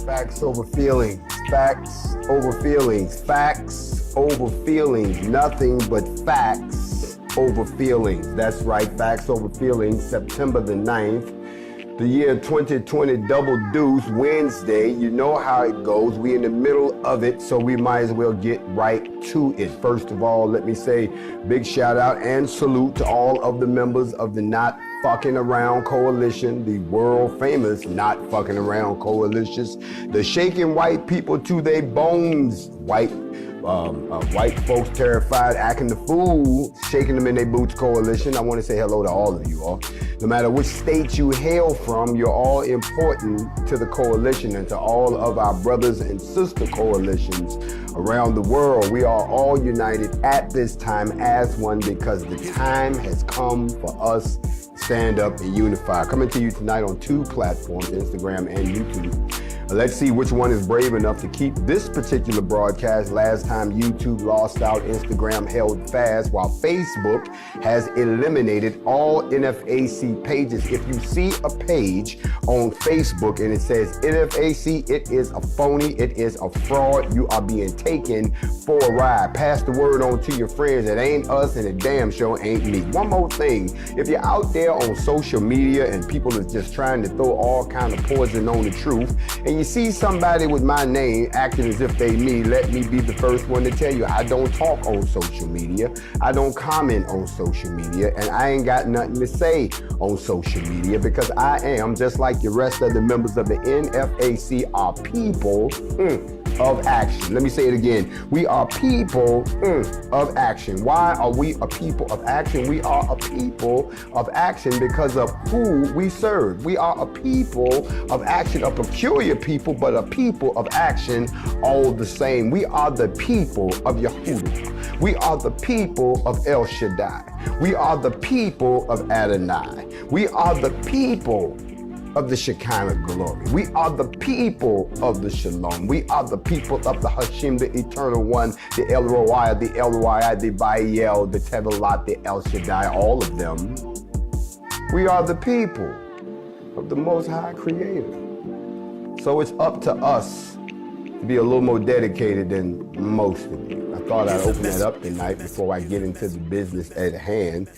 Facts over feelings. Facts over feelings. Facts over feelings. Nothing but facts over feelings. That's right, facts over feelings. September the 9th. The year 2020, double deuce, Wednesday. You know how it goes. We in the middle of it, so we might as well get right to it. First of all, let me say big shout out and salute to all of the members of the Not Fucking Around Coalition, the world famous Not Fucking Around Coalitions, the shaking white people to their bones, white folks terrified, acting the fool, shaking them in their boots coalition. I want to say hello to all of you all. No matter which state you hail from, you're all important to the coalition and to all of our brothers and sister coalitions around the world. We are all united at this time as one because the time has come for us to stand up and unify. Coming to you tonight on two platforms, Instagram and YouTube. Let's see which one is brave enough to keep this particular broadcast. Last time YouTube lost out, Instagram held fast, while Facebook has eliminated all NFAC pages. If you see a page on Facebook and it says NFAC, it is a phony, it is a fraud. You are being taken for a ride. Pass the word on to your friends. It ain't us and it damn sure ain't me. One more thing, if you're out there on social media and people are just trying to throw all kind of poison on the truth, and you see somebody with my name acting as if they me, let me be the first one to tell you, I don't talk on social media. I don't comment on social media, and I ain't got nothing to say on social media because I am, just like the rest of the members of the NFAC, are people of action. Let me say it again. We are people of action. Why are we a people of action? We are a people of action because of who we serve. We are a people of action, a peculiar people, but a people of action all the same. We are the people of Yahudah. We are the people of El Shaddai. We are the people of Adonai. We are the people of the Shekinah glory. We are the people of the Shalom. We are the people of the Hashim, the Eternal One, the El Roi, the Baal, the Tevilat, the El Shaddai, all of them. We are the people of the Most High Creator. So it's up to us to be a little more dedicated than most of you. I thought I'd open that up tonight before I get into the business at hand.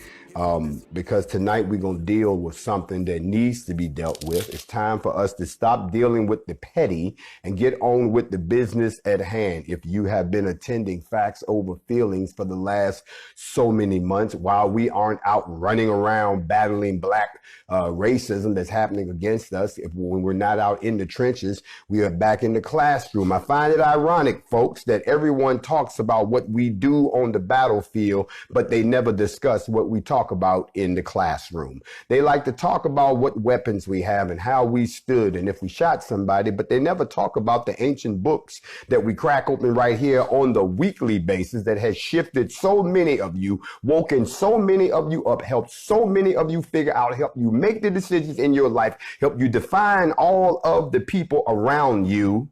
Because tonight we're going to deal with something that needs to be dealt with. It's time for us to stop dealing with the petty and get on with the business at hand. If you have been attending Facts Over Feelings for the last so many months, while we aren't out running around battling black racism that's happening against us, when we're not out in the trenches, we are back in the classroom. I find it ironic, folks, that everyone talks about what we do on the battlefield, but they never discuss what we talk about in the classroom. They like to talk about what weapons we have and how we stood and if we shot somebody, but they never talk about the ancient books that we crack open right here on the weekly basis that has shifted so many of you, woken so many of you up, helped so many of you figure out, help you make the decisions in your life, help you define all of the people around you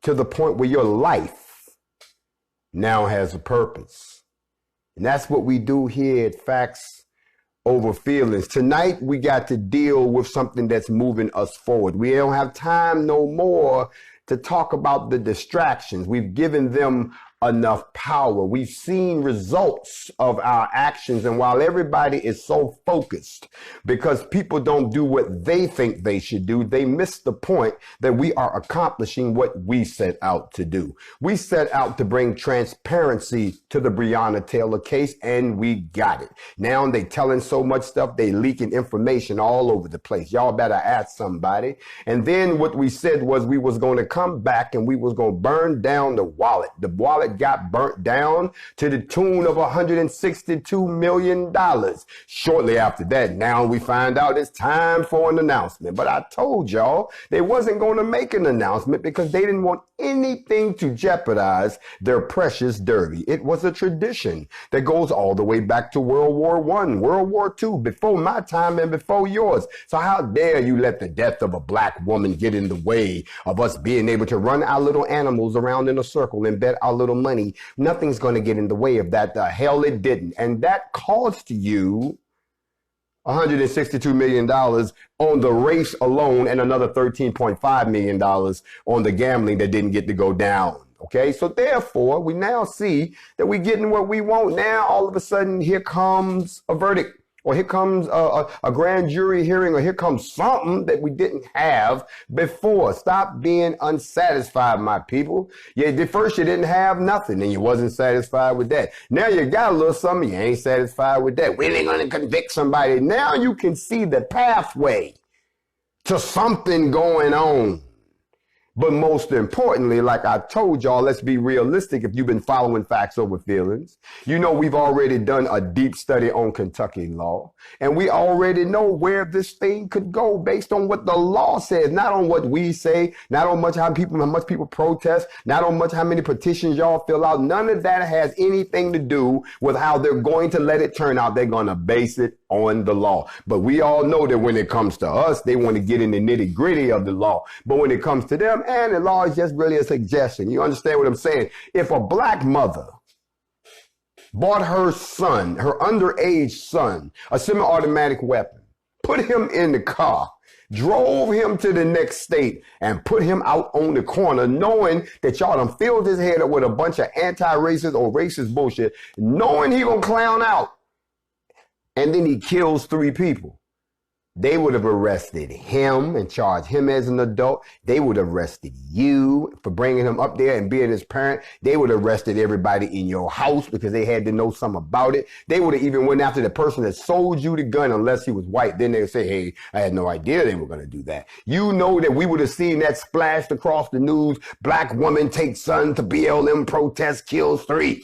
to the point where your life now has a purpose. And that's what we do here at Facts Over Feelings. Tonight, we got to deal with something that's moving us forward. We don't have time no more to talk about the distractions. We've given them enough power. We've seen results of our actions. And while everybody is so focused because people don't do what they think they should do, they miss the point that we are accomplishing what we set out to do. We set out to bring transparency to the Breonna Taylor case, and we got it. Now they telling so much stuff, they leaking information all over the place. Y'all better ask somebody. And then what we said was we was going to come back and we was going to burn down the wallet. The wallet got burnt down to the tune of $162 million. Shortly after that, now we find out it's time for an announcement. But I told y'all they wasn't going to make an announcement because they didn't want anything to jeopardize their precious derby. It was a tradition that goes all the way back to World War I, World War II, before my time and before yours. So how dare you let the death of a black woman get in the way of us being able to run our little animals around in a circle and bet our little money? Nothing's going to get in the way of that. The hell it didn't. And that caused you $162 million on the race alone and another $13.5 million on the gambling that didn't get to go down. Okay, so therefore, we now see that we're getting what we want. Now, all of a sudden, here comes a verdict, or here comes a grand jury hearing, or here comes something that we didn't have before. Stop being unsatisfied, my people. First you didn't have nothing, and you wasn't satisfied with that. Now you got a little something, you ain't satisfied with that. When they gonna convict somebody? Now you can see the pathway to something going on. But most importantly, like I told y'all, let's be realistic. If you've been following Factz Over Feelings, you know we've already done a deep study on Kentucky law. And we already know where this thing could go based on what the law says, not on what we say, not on how much people protest, not on how many petitions y'all fill out. None of that has anything to do with how they're going to let it turn out. They're going to base it on the law. But we all know that when it comes to us, they want to get in the nitty gritty of the law. But when it comes to them, and the law is just really a suggestion. You understand what I'm saying? If a black mother bought her son, her underage son, a semi-automatic weapon, put him in the car, drove him to the next state, and put him out on the corner, knowing that y'all done filled his head up with a bunch of anti-racist or racist bullshit, knowing he gonna clown out, and then he kills 3 people. They would have arrested him and charged him as an adult. They would have arrested you for bringing him up there and being his parent. They would have arrested everybody in your house because they had to know something about it. They would have even went after the person that sold you the gun unless he was white. Then they would say, hey, I had no idea they were going to do that. You know that we would have seen that splashed across the news. Black woman takes son to BLM protest, kills 3.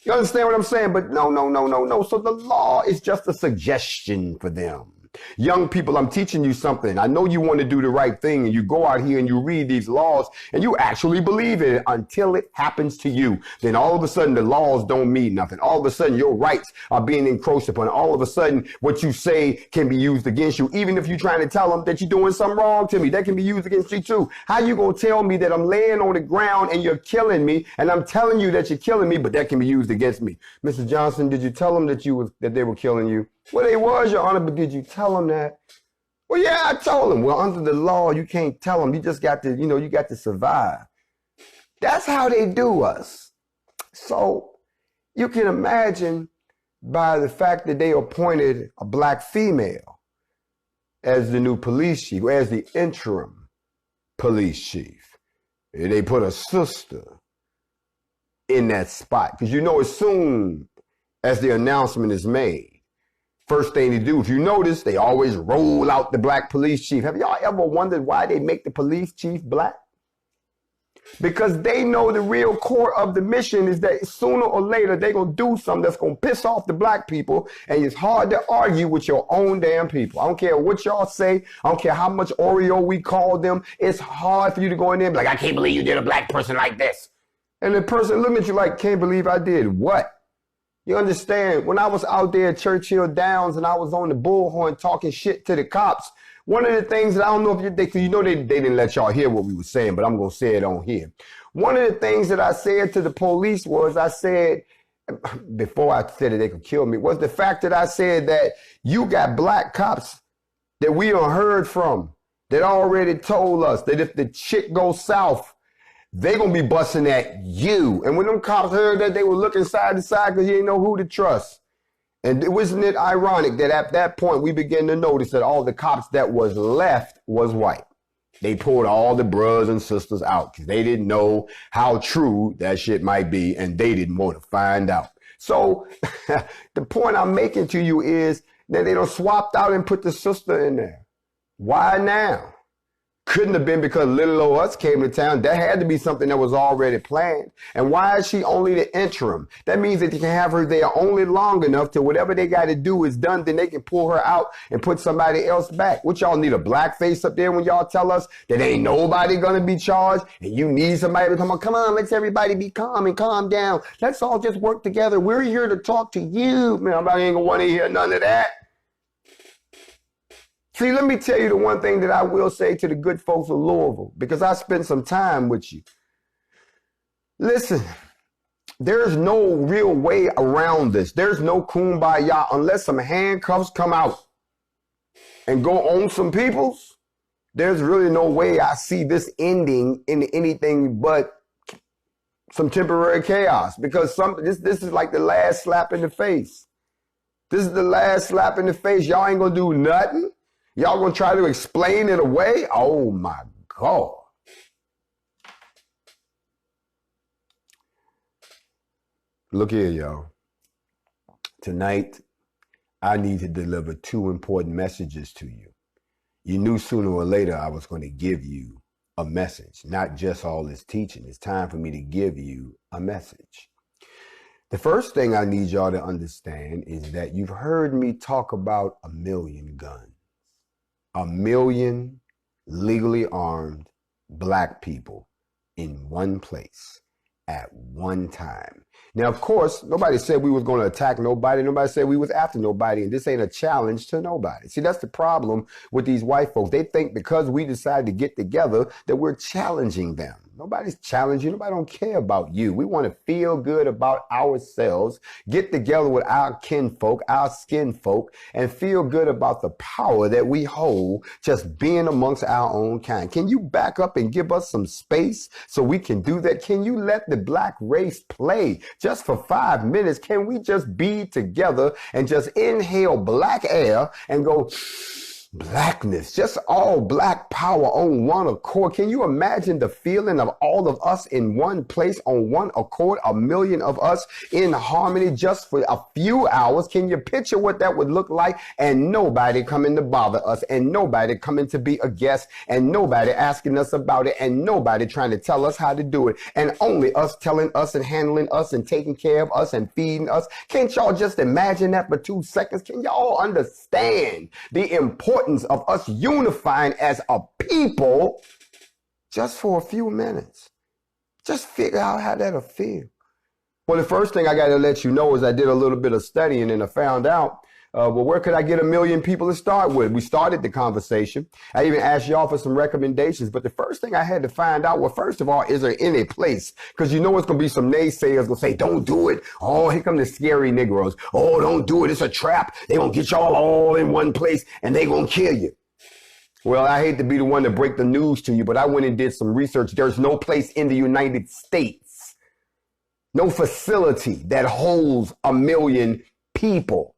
You understand what I'm saying? But no. So the law is just a suggestion for them. Young people, I'm teaching you something. I know you want to do the right thing, and you go out here and you read these laws and you actually believe in it until it happens to you. Then all of a sudden the laws don't mean nothing. All of a sudden your rights are being encroached upon. All of a sudden what you say can be used against you. Even if you're trying to tell them that you're doing something wrong to me, that can be used against you too. How you gonna tell me that I'm laying on the ground and you're killing me, and I'm telling you that you're killing me, but that can be used against me? Mr. Johnson, did you tell them that they were killing you? Well, they was, Your Honor, but did you tell them that? Well, yeah, I told them. Well, under the law, you can't tell them. You just got to, you got to survive. That's how they do us. So you can imagine by the fact that they appointed a black female as the new police chief, as the interim police chief. They put a sister in that spot. Because as soon as the announcement is made, first thing to do, if you notice, they always roll out the black police chief. Have y'all ever wondered why they make the police chief black? Because they know the real core of the mission is that sooner or later they're going to do something that's going to piss off the black people, and it's hard to argue with your own damn people. I don't care what y'all say. I don't care how much Oreo we call them. It's hard for you to go in there and be like, I can't believe you did a black person like this. And the person looking at you like, can't believe I did what? You understand, when I was out there at Churchill Downs and I was on the bullhorn talking shit to the cops, one of the things that I don't know if they didn't let y'all hear what we were saying, but I'm going to say it on here. One of the things that I said to the police was, I said, before I said that they could kill me, was the fact that I said that you got black cops that we done heard from that already told us that if the shit goes south, they gonna be busting at you. And when them cops heard that, they were looking side to side because you didn't know who to trust. And wasn't it ironic that at that point we began to notice that all the cops that was left was white? They pulled all the brothers and sisters out because they didn't know how true that shit might be, and they didn't want to find out. So the point I'm making to you is that they done swapped out and put the sister in there. Why now? Couldn't have been because little old us came to town. That had to be something that was already planned. And why is she only the interim? That means that you can have her there only long enough till whatever they got to do is done, then they can pull her out and put somebody else back. What, y'all need a black face up there when y'all tell us that ain't nobody gonna be charged, and you need somebody to come on, let's everybody be calm and calm down. Let's all just work together. We're here to talk to you. Man, I ain't gonna want to hear none of that. See, let me tell you the one thing that I will say to the good folks of Louisville, because I spent some time with you. Listen, there's no real way around this. There's no kumbaya unless some handcuffs come out. and go on some peoples, there's really no way I see this ending in anything but some temporary chaos, because this is like the last slap in the face. This is the last slap in the face. Y'all ain't gonna do nothing. Y'all gonna try to explain it away. Oh my God. Look here, y'all. Tonight, I need to deliver two important messages to you. You knew sooner or later I was going to give you a message, not just all this teaching. It's time for me to give you a message. The first thing I need y'all to understand is that you've heard me talk about 1 million guns. 1 million legally armed black people in one place at one time. Now, of course, nobody said we was going to attack nobody. Nobody said we was after nobody. And this ain't a challenge to nobody. See, that's the problem with these white folks. They think because we decided to get together that we're challenging them. Nobody's challenging you. Nobody don't care about you. We want to feel good about ourselves, get together with our kinfolk, our skin folk, and feel good about the power that we hold just being amongst our own kind. Can you back up and give us some space so we can do that? Can you let the black race play just for 5 minutes? Can we just be together and just inhale black air and go, blackness, just all black power on one accord? Can you imagine the feeling of all of us in one place on one accord, 1 million of us in harmony just for a few hours? Can you picture what that would look like? And nobody coming to bother us, and nobody coming to be a guest, and nobody asking us about it, and nobody trying to tell us how to do it, and only us telling us and handling us and taking care of us and feeding us. Can't y'all just imagine that for 2 seconds? Can y'all understand the importance of us unifying as a people just for a few minutes? Just figure out how that'll feel. Well, the first thing I got to let you know is I did a little bit of studying and I found out, well, where could I get 1 million people to start with? We started the conversation. I even asked y'all for some recommendations, but the first thing I had to find out, well, first of all, is there any place? Because you know it's going to be some naysayers going to say, don't do it. Oh, here come the scary Negroes. Oh, don't do it. It's a trap. They're going to get y'all all in one place and they're going to kill you. Well, I hate to be the one to break the news to you, but I went and did some research. There's no place in the United States, no facility that holds 1 million people.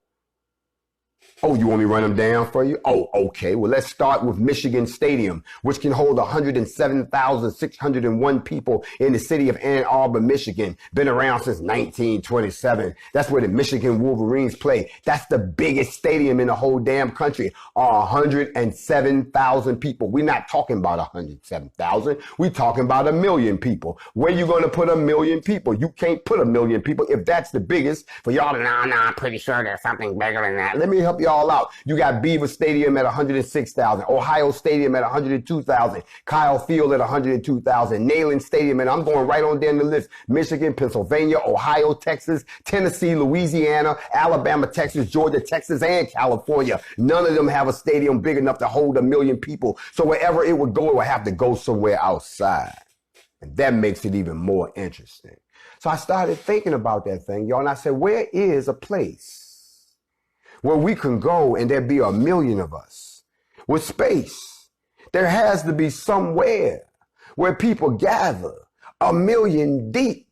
Oh, you want me to run them down for you? Oh, okay. Well, let's start with Michigan Stadium, which can hold 107,601 people in the city of Ann Arbor, Michigan. Been around since 1927. That's where the Michigan Wolverines play. That's the biggest stadium in the whole damn country. 107,000 people. We're not talking about 107,000. We're talking about 1 million people. Where you going to put 1 million people? You can't put 1 million people if that's the biggest. For y'all to, no, I'm pretty sure there's something bigger than that. Let me help you all out. You got Beaver Stadium at 106,000, Ohio Stadium at 102,000, Kyle Field at 102,000, Neyland Stadium, and I'm going right on down the list. Michigan, Pennsylvania, Ohio, Texas, Tennessee, Louisiana, Alabama, Texas, Georgia, Texas, and California. None of them have a stadium big enough to hold 1 million people. So wherever it would go, it would have to go somewhere outside. And that makes it even more interesting. So I started thinking about that thing, y'all, and I said, where is a place where we can go and there be 1 million of us with space? There has to be somewhere where people gather 1 million deep.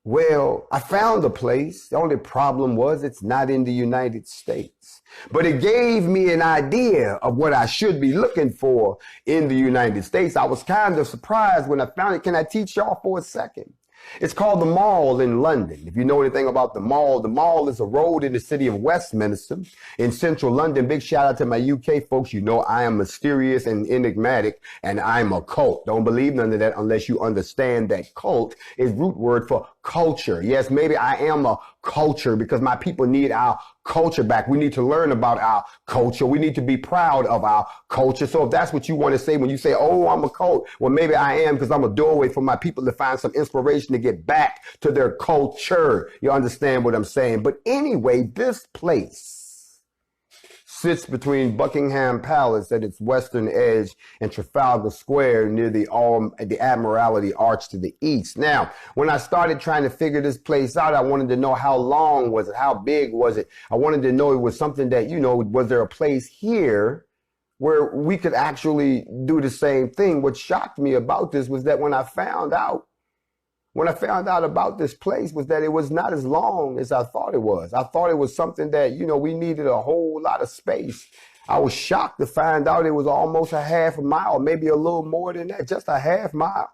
Well, I found a place. The only problem was it's not in the United States. But it gave me an idea of what I should be looking for in the United States. I was kind of surprised when I found it. Can I teach y'all for a second? It's called the Mall in London. If you know anything about the Mall is a road in the city of Westminster in central London. Big shout out to my UK folks. You know I am mysterious and enigmatic, and I'm a cult. Don't believe none of that unless you understand that cult is root word for culture. Yes, maybe I am a culture because my people need our culture back. We need to learn about our culture. We need to be proud of our culture. So if that's what you want to say when you say, oh, I'm a cult, well, maybe I am because I'm a doorway for my people to find some inspiration to get back to their culture. You understand what I'm saying? But anyway, this place sits between Buckingham Palace at its western edge and Trafalgar Square near the Admiralty Arch to the east. Now, when I started trying to figure this place out, I wanted to know how long was it? How big was it? I wanted to know it was something that, you know, was there a place here where we could actually do the same thing? What shocked me about this was that when I found out about this place was that it was not as long as I thought it was. I thought it was something that, you know, we needed a whole lot of space. I was shocked to find out it was almost a half a mile, maybe a little more than that, just a half mile.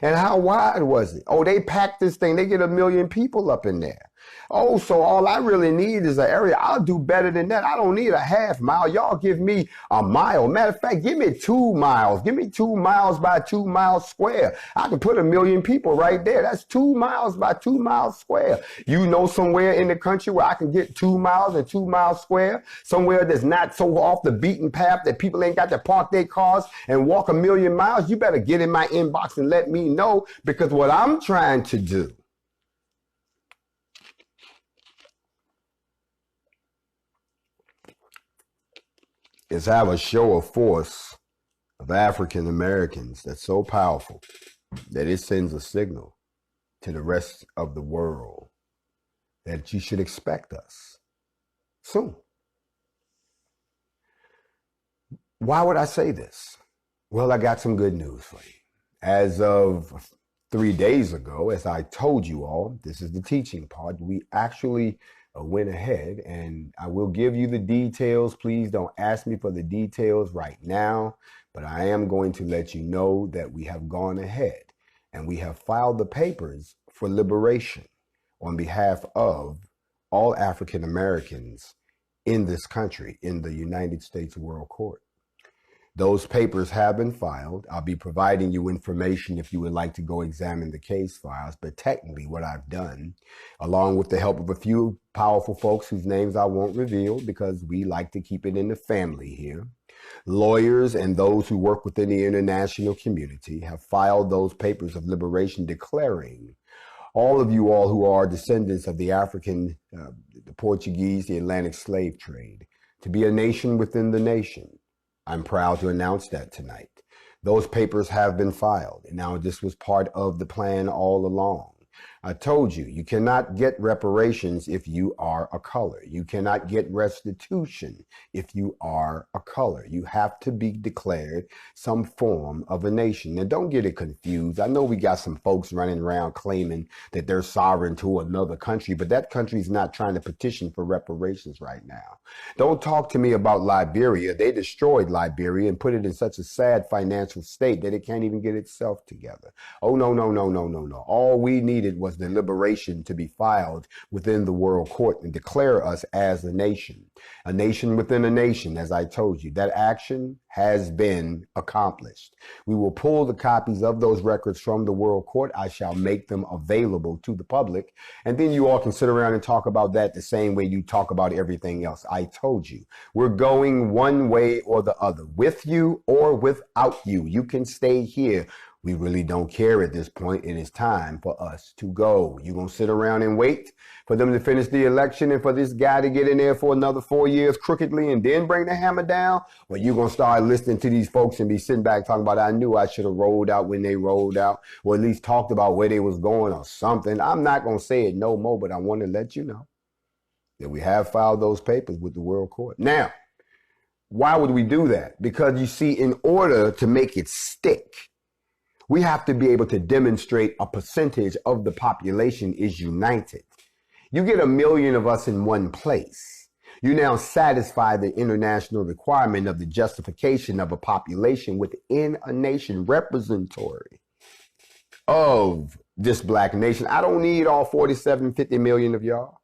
And how wide was it? Oh, they packed this thing. They get 1 million people up in there. Oh, so all I really need is an area. I'll do better than that. I don't need a half mile. Y'all give me a mile. Matter of fact, give me 2 miles. Give me 2 miles by 2 miles square. I can put 1 million people right there. That's 2 miles by 2 miles square. You know somewhere in the country where I can get 2 miles and 2 miles square? Somewhere that's not so off the beaten path that people ain't got to park their cars and walk 1 million miles? You better get in my inbox and let me know, because what I'm trying to do is have a show of force of African Americans that's so powerful that it sends a signal to the rest of the world that you should expect us soon. Why would I say this? Well, I got some good news for you. As of 3 days ago, as I told you all, this is the teaching part, we actually went ahead, and I will give you the details. Please don't ask me for the details right now, but I am going to let you know that we have gone ahead and we have filed the papers for liberation on behalf of all African Americans in this country, in the United States World Court. Those papers have been filed. I'll be providing you information if you would like to go examine the case files. But technically what I've done, along with the help of a few powerful folks whose names I won't reveal because we like to keep it in the family here, lawyers and those who work within the international community have filed those papers of liberation declaring all of you all who are descendants of the African, the Portuguese, the Atlantic slave trade, to be a nation within the nation. I'm proud to announce that tonight. Those papers have been filed. And now this was part of the plan all along. I told you, you cannot get reparations if you are a color. You cannot get restitution if you are a color. You have to be declared some form of a nation. Now, don't get it confused. I know we got some folks running around claiming that they're sovereign to another country, but that country's not trying to petition for reparations right now. Don't talk to me about Liberia. They destroyed Liberia and put it in such a sad financial state that it can't even get itself together. Oh, no, no, no, no, no, no. All we needed was the liberation to be filed within the World Court and declare us as a nation within a nation. As I told you, that action has been accomplished. We will pull the copies of those records from the World Court. I shall make them available to the public. And then you all can sit around and talk about that the same way you talk about everything else. I told you, we're going one way or the other, with you or without you. You can stay here. We really don't care at this point. It is time for us to go. You gonna sit around and wait for them to finish the election and for this guy to get in there for another 4 years crookedly and then bring the hammer down? Or you gonna start listening to these folks and be sitting back talking about, I knew I should have rolled out when they rolled out, or at least talked about where they was going or something. I'm not gonna say it no more, but I want to let you know that we have filed those papers with the World Court. Now, why would we do that? Because you see, in order to make it stick, we have to be able to demonstrate a percentage of the population is united. You get 1 million of us in one place. You now satisfy the international requirement of the justification of a population within a nation representatory of this black nation. I don't need all 47, 50 million of y'all.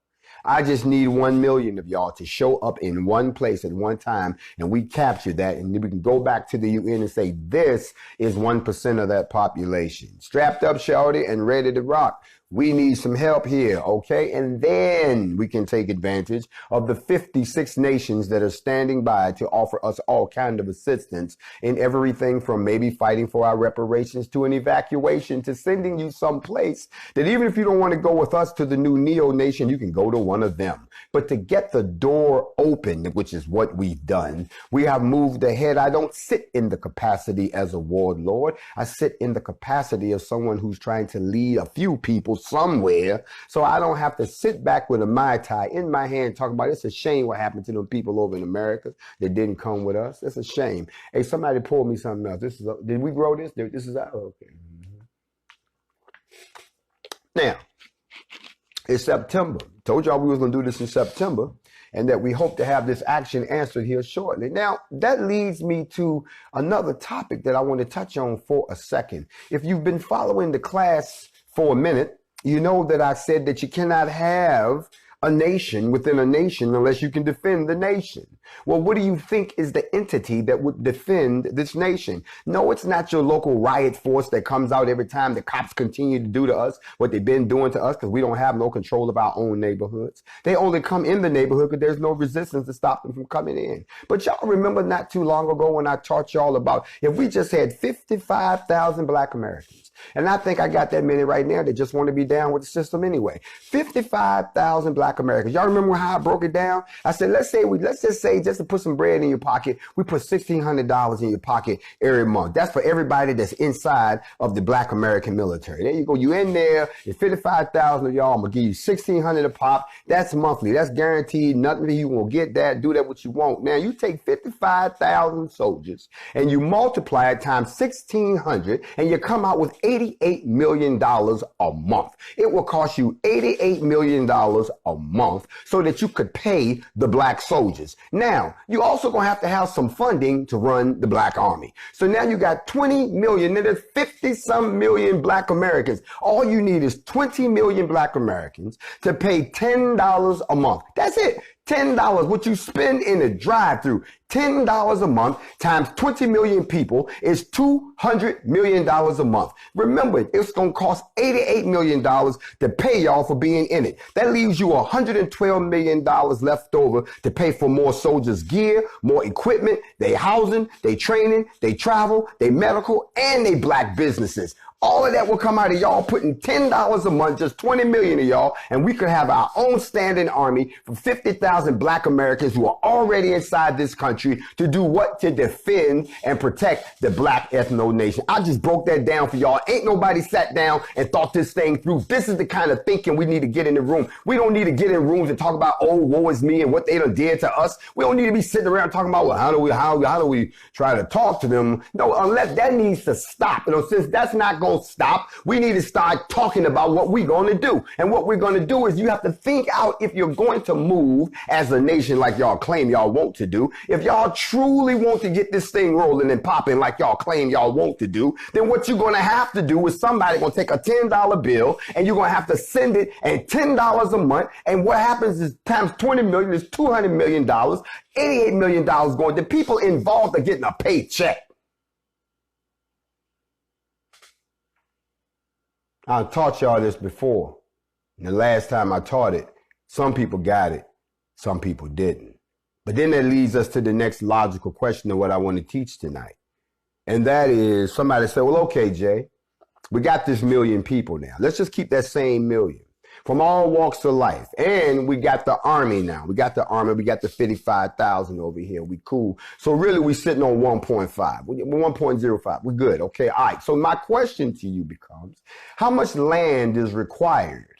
I just need 1 million of y'all to show up in one place at one time, and we capture that, and then we can go back to the UN and say, this is 1% of that population. Strapped up, shawty, and ready to rock. We need some help here, okay? And then we can take advantage of the 56 nations that are standing by to offer us all kind of assistance in everything from maybe fighting for our reparations to an evacuation to sending you someplace that even if you don't want to go with us to the new neo nation, you can go to one of them. But to get the door open, which is what we've done, we have moved ahead. I don't sit in the capacity as a warlord. I sit in the capacity of someone who's trying to lead a few people somewhere, so I don't have to sit back with a Mai Tai in my hand talking about it's a shame what happened to them people over in America that didn't come with us. It's a shame. Hey, somebody pulled me something else. Did we grow this? This is okay. Now, it's September. Told y'all we was going to do this in September and that we hope to have this action answered here shortly. Now, that leads me to another topic that I want to touch on for a second. If you've been following the class for a minute, you know that I said that you cannot have a nation within a nation unless you can defend the nation. Well, what do you think is the entity that would defend this nation? No, it's not your local riot force that comes out every time the cops continue to do to us what they've been doing to us because we don't have no control of our own neighborhoods. They only come in the neighborhood because there's no resistance to stop them from coming in. But y'all remember not too long ago when I taught y'all about if we just had 55,000 Black Americans, and I think I got that many right now that just want to be down with the system anyway. 55,000 Black Americans. Y'all remember how I broke it down? I said, let's just say just to put some bread in your pocket, we put $1,600 in your pocket every month. That's for everybody that's inside of the Black American military. There you go. You in there. It's 55,000 of y'all. I'm going to give you $1,600 a pop. That's monthly. That's guaranteed. Nothing you won't get that. Do that what you want. Now you take 55,000 soldiers and you multiply it times 1,600 and you come out with $88 million a month. It will cost you $88 million a month so that you could pay the Black soldiers. Now, you also going to have some funding to run the Black Army. So now you got 20 million, there's 50 some million Black Americans. All you need is 20 million Black Americans to pay $10 a month. That's it. $10, what you spend in a drive-through, $10 a month times 20 million people is $200 million a month. Remember, it's going to cost $88 million to pay y'all for being in it. That leaves you $112 million left over to pay for more soldiers' gear, more equipment, they housing, they training, they travel, they medical, and they Black businesses. All of that will come out of y'all putting $10 a month, just 20 million of y'all, and we could have our own standing army for 50,000 Black Americans who are already inside this country to do what? To defend and protect the Black ethno nation. I just broke that down for y'all. Ain't nobody sat down and thought this thing through. This is the kind of thinking we need to get in the room. We don't need to get in rooms and talk about, oh, woe is me and what they done did to us. We don't need to be sitting around talking about, well, how do we try to talk to them? No, unless that needs to stop. You know, since that's not going to stop, we need to start talking about what we're going to do. And what we're going to do is you have to think out if you're going to move as a nation like y'all claim y'all want to do. If y'all truly want to get this thing rolling and popping like y'all claim y'all want to do, then what you're going to have to do is somebody going to take a $10 bill and you're going to have to send it at $10 a month. And what happens is times 20 million is $200 million, $88 million going. The people involved are getting a paycheck. I taught y'all this before. And the last time I taught it, some people got it, some people didn't. But then that leads us to the next logical question of what I want to teach tonight. And that is, somebody said, well, okay, Jay, we got this million people now. Let's just keep that same million from all walks of life. And we got the army now. We got the army. We got the 55,000 over here. We cool. So really we sitting on 1.5. We're 1.05. We're good. Okay. All right. So my question to you becomes, how much land is required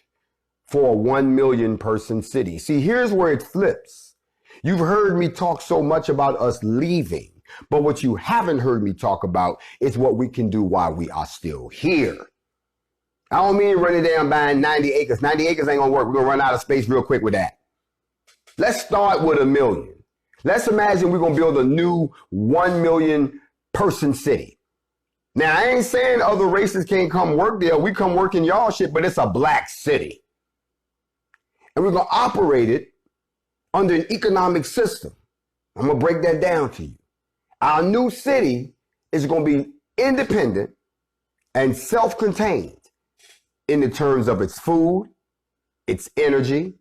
for a 1 million person city? See, here's where it flips. You've heard me talk so much about us leaving, but what you haven't heard me talk about is what we can do while we are still here. I don't mean running down buying 90 acres. 90 acres ain't gonna work. We're gonna run out of space real quick with that. Let's start with 1 million. Let's imagine we're gonna build a new 1 million person city. Now, I ain't saying other races can't come work there. We come work in y'all shit, but it's a Black city. And we're gonna operate it under an economic system. I'm gonna break that down to you. Our new city is gonna be independent and self-contained. in the terms of its food, its energy,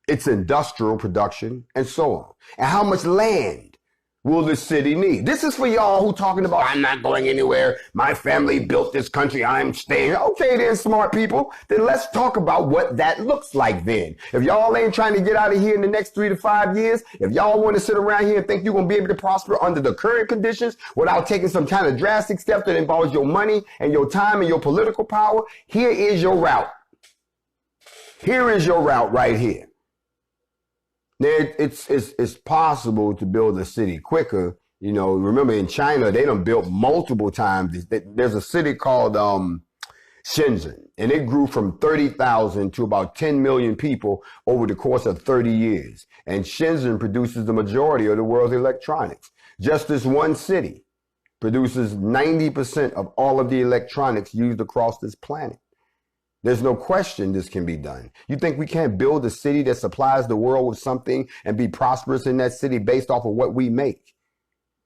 its industrial production, and so on. And how much land will the city need? This is for y'all who talking about, I'm not going anywhere. My family built this country. I'm staying. Okay, then, smart people. Then let's talk about what that looks like then. If y'all ain't trying to get out of here in the next 3 to 5 years, if y'all want to sit around here and think you're going to be able to prosper under the current conditions without taking some kind of drastic step that involves your money and your time and your political power, here is your route. Here is your route right here. Now, it's possible to build a city quicker. You know, remember in China, they done built multiple times. There's a city called Shenzhen, and it grew from 30,000 to about 10 million people over the course of 30 years. And Shenzhen produces the majority of the world's electronics. Just this one city produces 90% of all of the electronics used across this planet. There's no question this can be done. You think we can't build a city that supplies the world with something and be prosperous in that city based off of what we make?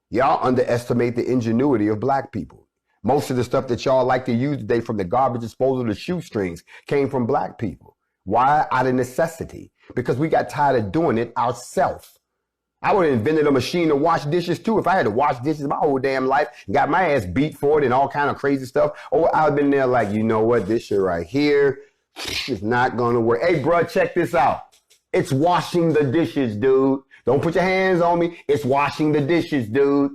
Y'all underestimate the ingenuity of black people. Most of the stuff that y'all like to use today, from the garbage disposal to shoestrings, came from black people. Why? Out of necessity. Because we got tired of doing it ourselves. I would have invented a machine to wash dishes too. If I had to wash dishes my whole damn life and got my ass beat for it and all kind of crazy stuff, oh, I'd have been there like, you know what, this shit right here is not going to work. Hey, bro, check this out. It's washing the dishes, dude. Don't put your hands on me. It's washing the dishes, dude.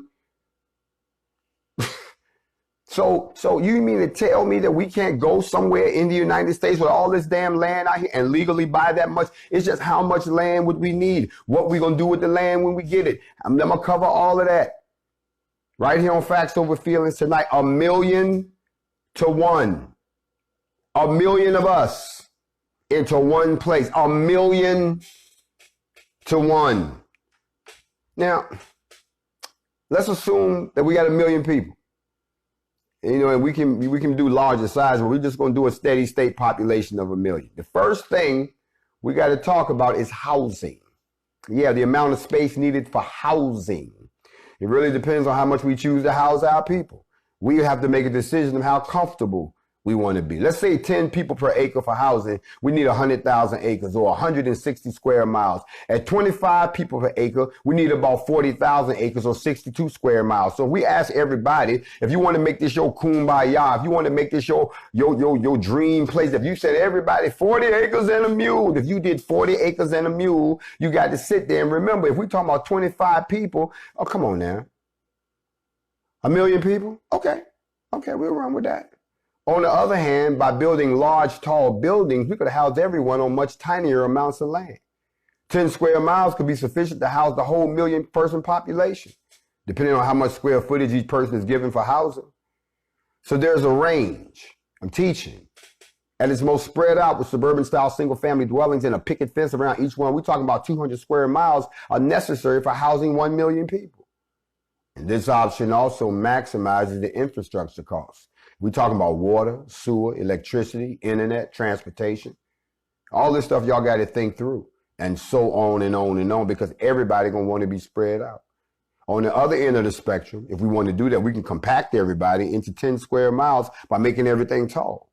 So you mean to tell me that we can't go somewhere in the United States with all this damn land out here and legally buy that much? It's just how much land would we need? What we gonna do with the land when we get it? I'm gonna cover all of that right here on Factz Over Feelings tonight. 1,000,000 to 1. 1,000,000 of us into one place. 1,000,000 to 1. Now, let's assume that we got 1,000,000 people. You know, and we can do larger size, but we're just going to do a steady state population of 1,000,000. The first thing we got to talk about is housing. Yeah, the amount of space needed for housing. It really depends on how much we choose to house our people. We have to make a decision of how comfortable we want to be. Let's say 10 people per acre for housing. We need 100,000 acres or 160 square miles. At 25 people per acre, we need about 40,000 acres or 62 square miles. So we ask everybody, if you want to make this your kumbaya, if you want to make this your dream place, if you said everybody 40 acres and a mule, if you did 40 acres and a mule, you got to sit there and remember, if we're talking about 25 people, oh, come on now. 1,000,000 people? Okay, we'll run with that. On the other hand, by building large, tall buildings, we could house everyone on much tinier amounts of land. 10 square miles could be sufficient to house the whole 1,000,000-person population, depending on how much square footage each person is given for housing. So there's a range. I'm teaching. At its most spread out with suburban-style single-family dwellings and a picket fence around each one, we're talking about 200 square miles are necessary for housing 1,000,000 people. And this option also maximizes the infrastructure costs. We're talking about water, sewer, electricity, internet, transportation. All this stuff y'all got to think through, and so on and on and on, because everybody going to want to be spread out. On the other end of the spectrum, if we want to do that, we can compact everybody into 10 square miles by making everything tall.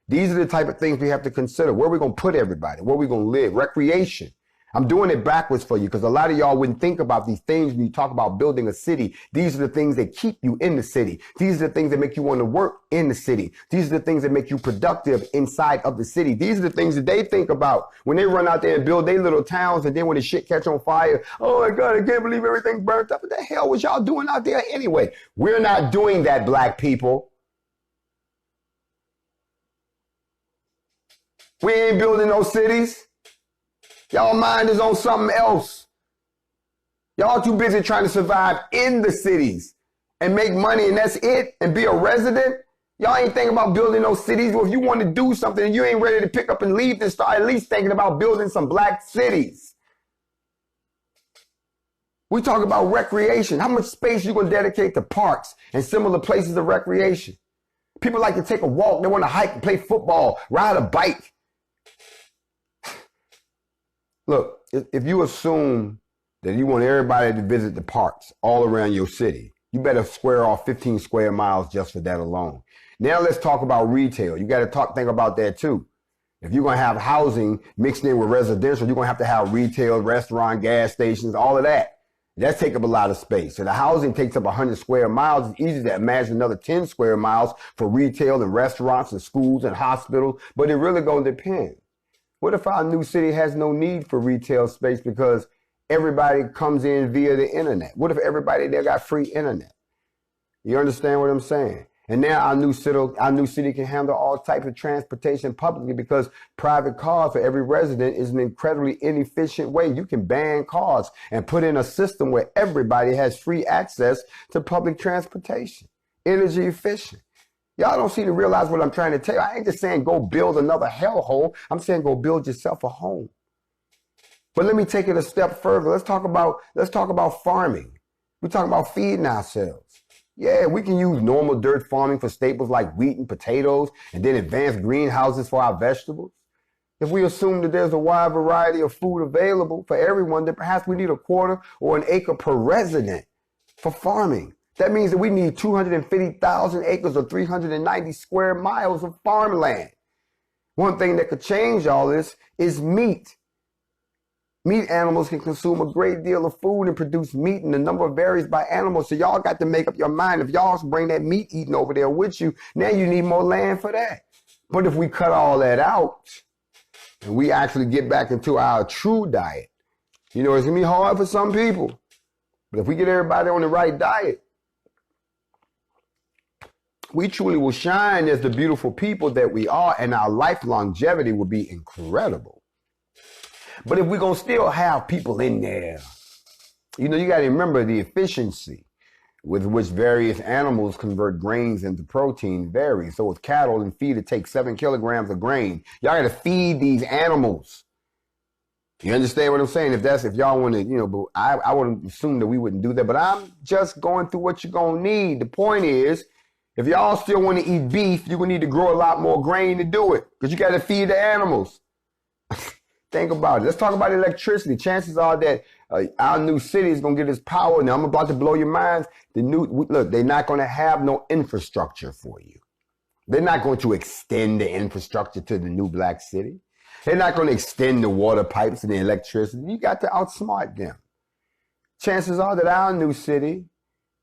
These are the type of things we have to consider. Where are we going to put everybody? Where are we going to live? Recreation. I'm doing it backwards for you because a lot of y'all wouldn't think about these things when you talk about building a city. These are the things that keep you in the city. These are the things that make you want to work in the city. These are the things that make you productive inside of the city. These are the things that they think about when they run out there and build their little towns, and then when the shit catch on fire, oh my God, I can't believe everything burnt up. What the hell was y'all doing out there anyway? We're not doing that, black people. We ain't building no cities. Y'all mind is on something else. Y'all too busy trying to survive in the cities and make money, and that's it, and be a resident. Y'all ain't thinking about building those cities. Well, if you want to do something and you ain't ready to pick up and leave, then start at least thinking about building some black cities. We talk about recreation. How much space you going to dedicate to parks and similar places of recreation? People like to take a walk. They want to hike, play football, ride a bike. Look, if you assume that you want everybody to visit the parks all around your city, You better square off 15 square miles just for that alone. Now let's talk about retail. You got to think about that too. If you're going to have housing mixed in with residential, you're going to have retail, restaurant, gas stations, all of that. That's take up a lot of space. So the housing takes up 100 square miles. It's easy to imagine another 10 square miles for retail and restaurants and schools and hospitals, but it really going to depend. What if our new city has no need for retail space because everybody comes in via the internet? What if everybody there got free internet? You understand what I'm saying? And now our new city can handle all types of transportation publicly because private cars for every resident is an incredibly inefficient way. You can ban cars and put in a system where everybody has free access to public transportation. Energy efficient. Y'all don't seem to realize what I'm trying to tell you. I ain't just saying go build another hellhole. I'm saying go build yourself a home. But let me take it a step further. Let's talk about farming. We're talking about feeding ourselves. Yeah, we can use normal dirt farming for staples like wheat and potatoes, and then advanced greenhouses for our vegetables. If we assume that there's a wide variety of food available for everyone, then perhaps we need a quarter or an acre per resident for farming. That means that we need 250,000 acres or 390 square miles of farmland. One thing that could change all this is meat. Meat animals can consume a great deal of food and produce meat, and the number varies by animals. So y'all got to make up your mind. If y'all bring that meat eating over there with you, now you need more land for that. But if we cut all that out and we actually get back into our true diet, you know, it's going to be hard for some people. But if we get everybody on the right diet, we truly will shine as the beautiful people that we are, and our life longevity will be incredible. But if we're going to still have people in there, you know, you got to remember the efficiency with which various animals convert grains into protein varies. So with cattle and feed, it takes 7 kilograms of grain. Y'all got to feed these animals. You understand what I'm saying? If y'all want to, you know, but I would assume that we wouldn't do that. But I'm just going through what you're going to need. The point is, if y'all still want to eat beef, you're going to need to grow a lot more grain to do it because you got to feed the animals. Think about it. Let's talk about electricity. Chances are that our new city is going to get its power. Now, I'm about to blow your minds. Look, they're not going to have no infrastructure for you. They're not going to extend the infrastructure to the new black city. They're not going to extend the water pipes and the electricity. You got to outsmart them. Chances are that our new city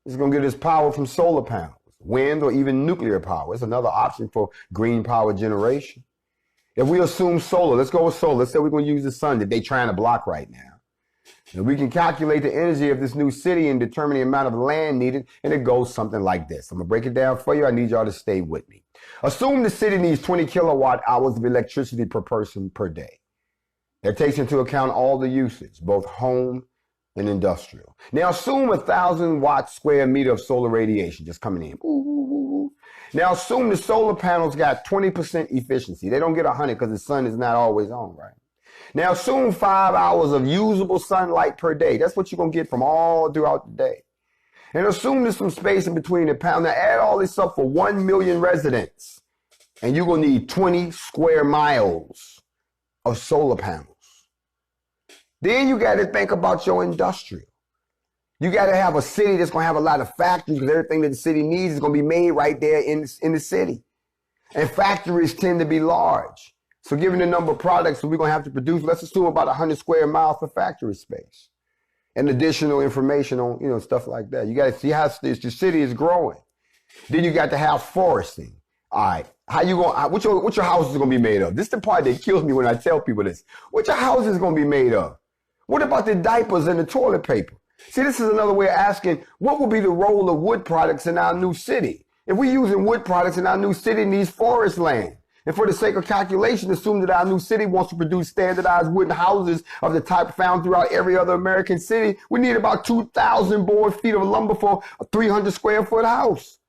is going to get its power from solar panels, wind, or even nuclear power. It's another option for green power generation. If we assume solar, let's go with solar. Let's say we're going to use the sun that they're trying to block right now. And we can calculate the energy of this new city and determine the amount of land needed, and it goes something like this. I'm going to break it down for you. I need y'all to stay with me. Assume the city needs 20 kilowatt hours of electricity per person per day. That takes into account all the usage, both home and industrial. Now assume 1,000 watt square meter of solar radiation just coming in. Ooh, ooh, ooh. Now assume the solar panels got 20% efficiency. They don't get 100 because the sun is not always on, right? Now assume 5 hours of usable sunlight per day. That's what you're going to get from all throughout the day. And assume there's some space in between the panels. Now add all this up for 1 million residents. And you're going to need 20 square miles of solar panels. Then you got to think about your industrial. You got to have a city that's going to have a lot of factories because everything that the city needs is going to be made right there in the city. And factories tend to be large. So given the number of products that we're going to have to produce, let's assume about 100 square miles for factory space. And additional information on, you know, stuff like that. You got to see how your city is growing. Then you got to have foresting. All right. How you going? What your house is going to be made of? This is the part that kills me when I tell people this. What your house is going to be made of? What about the diapers and the toilet paper? See, this is another way of asking, what will be the role of wood products in our new city? If we're using wood products in our new city, it needs forest land. And for the sake of calculation, assume that our new city wants to produce standardized wooden houses of the type found throughout every other American city. We need about 2,000 board feet of lumber for a 300 square foot house.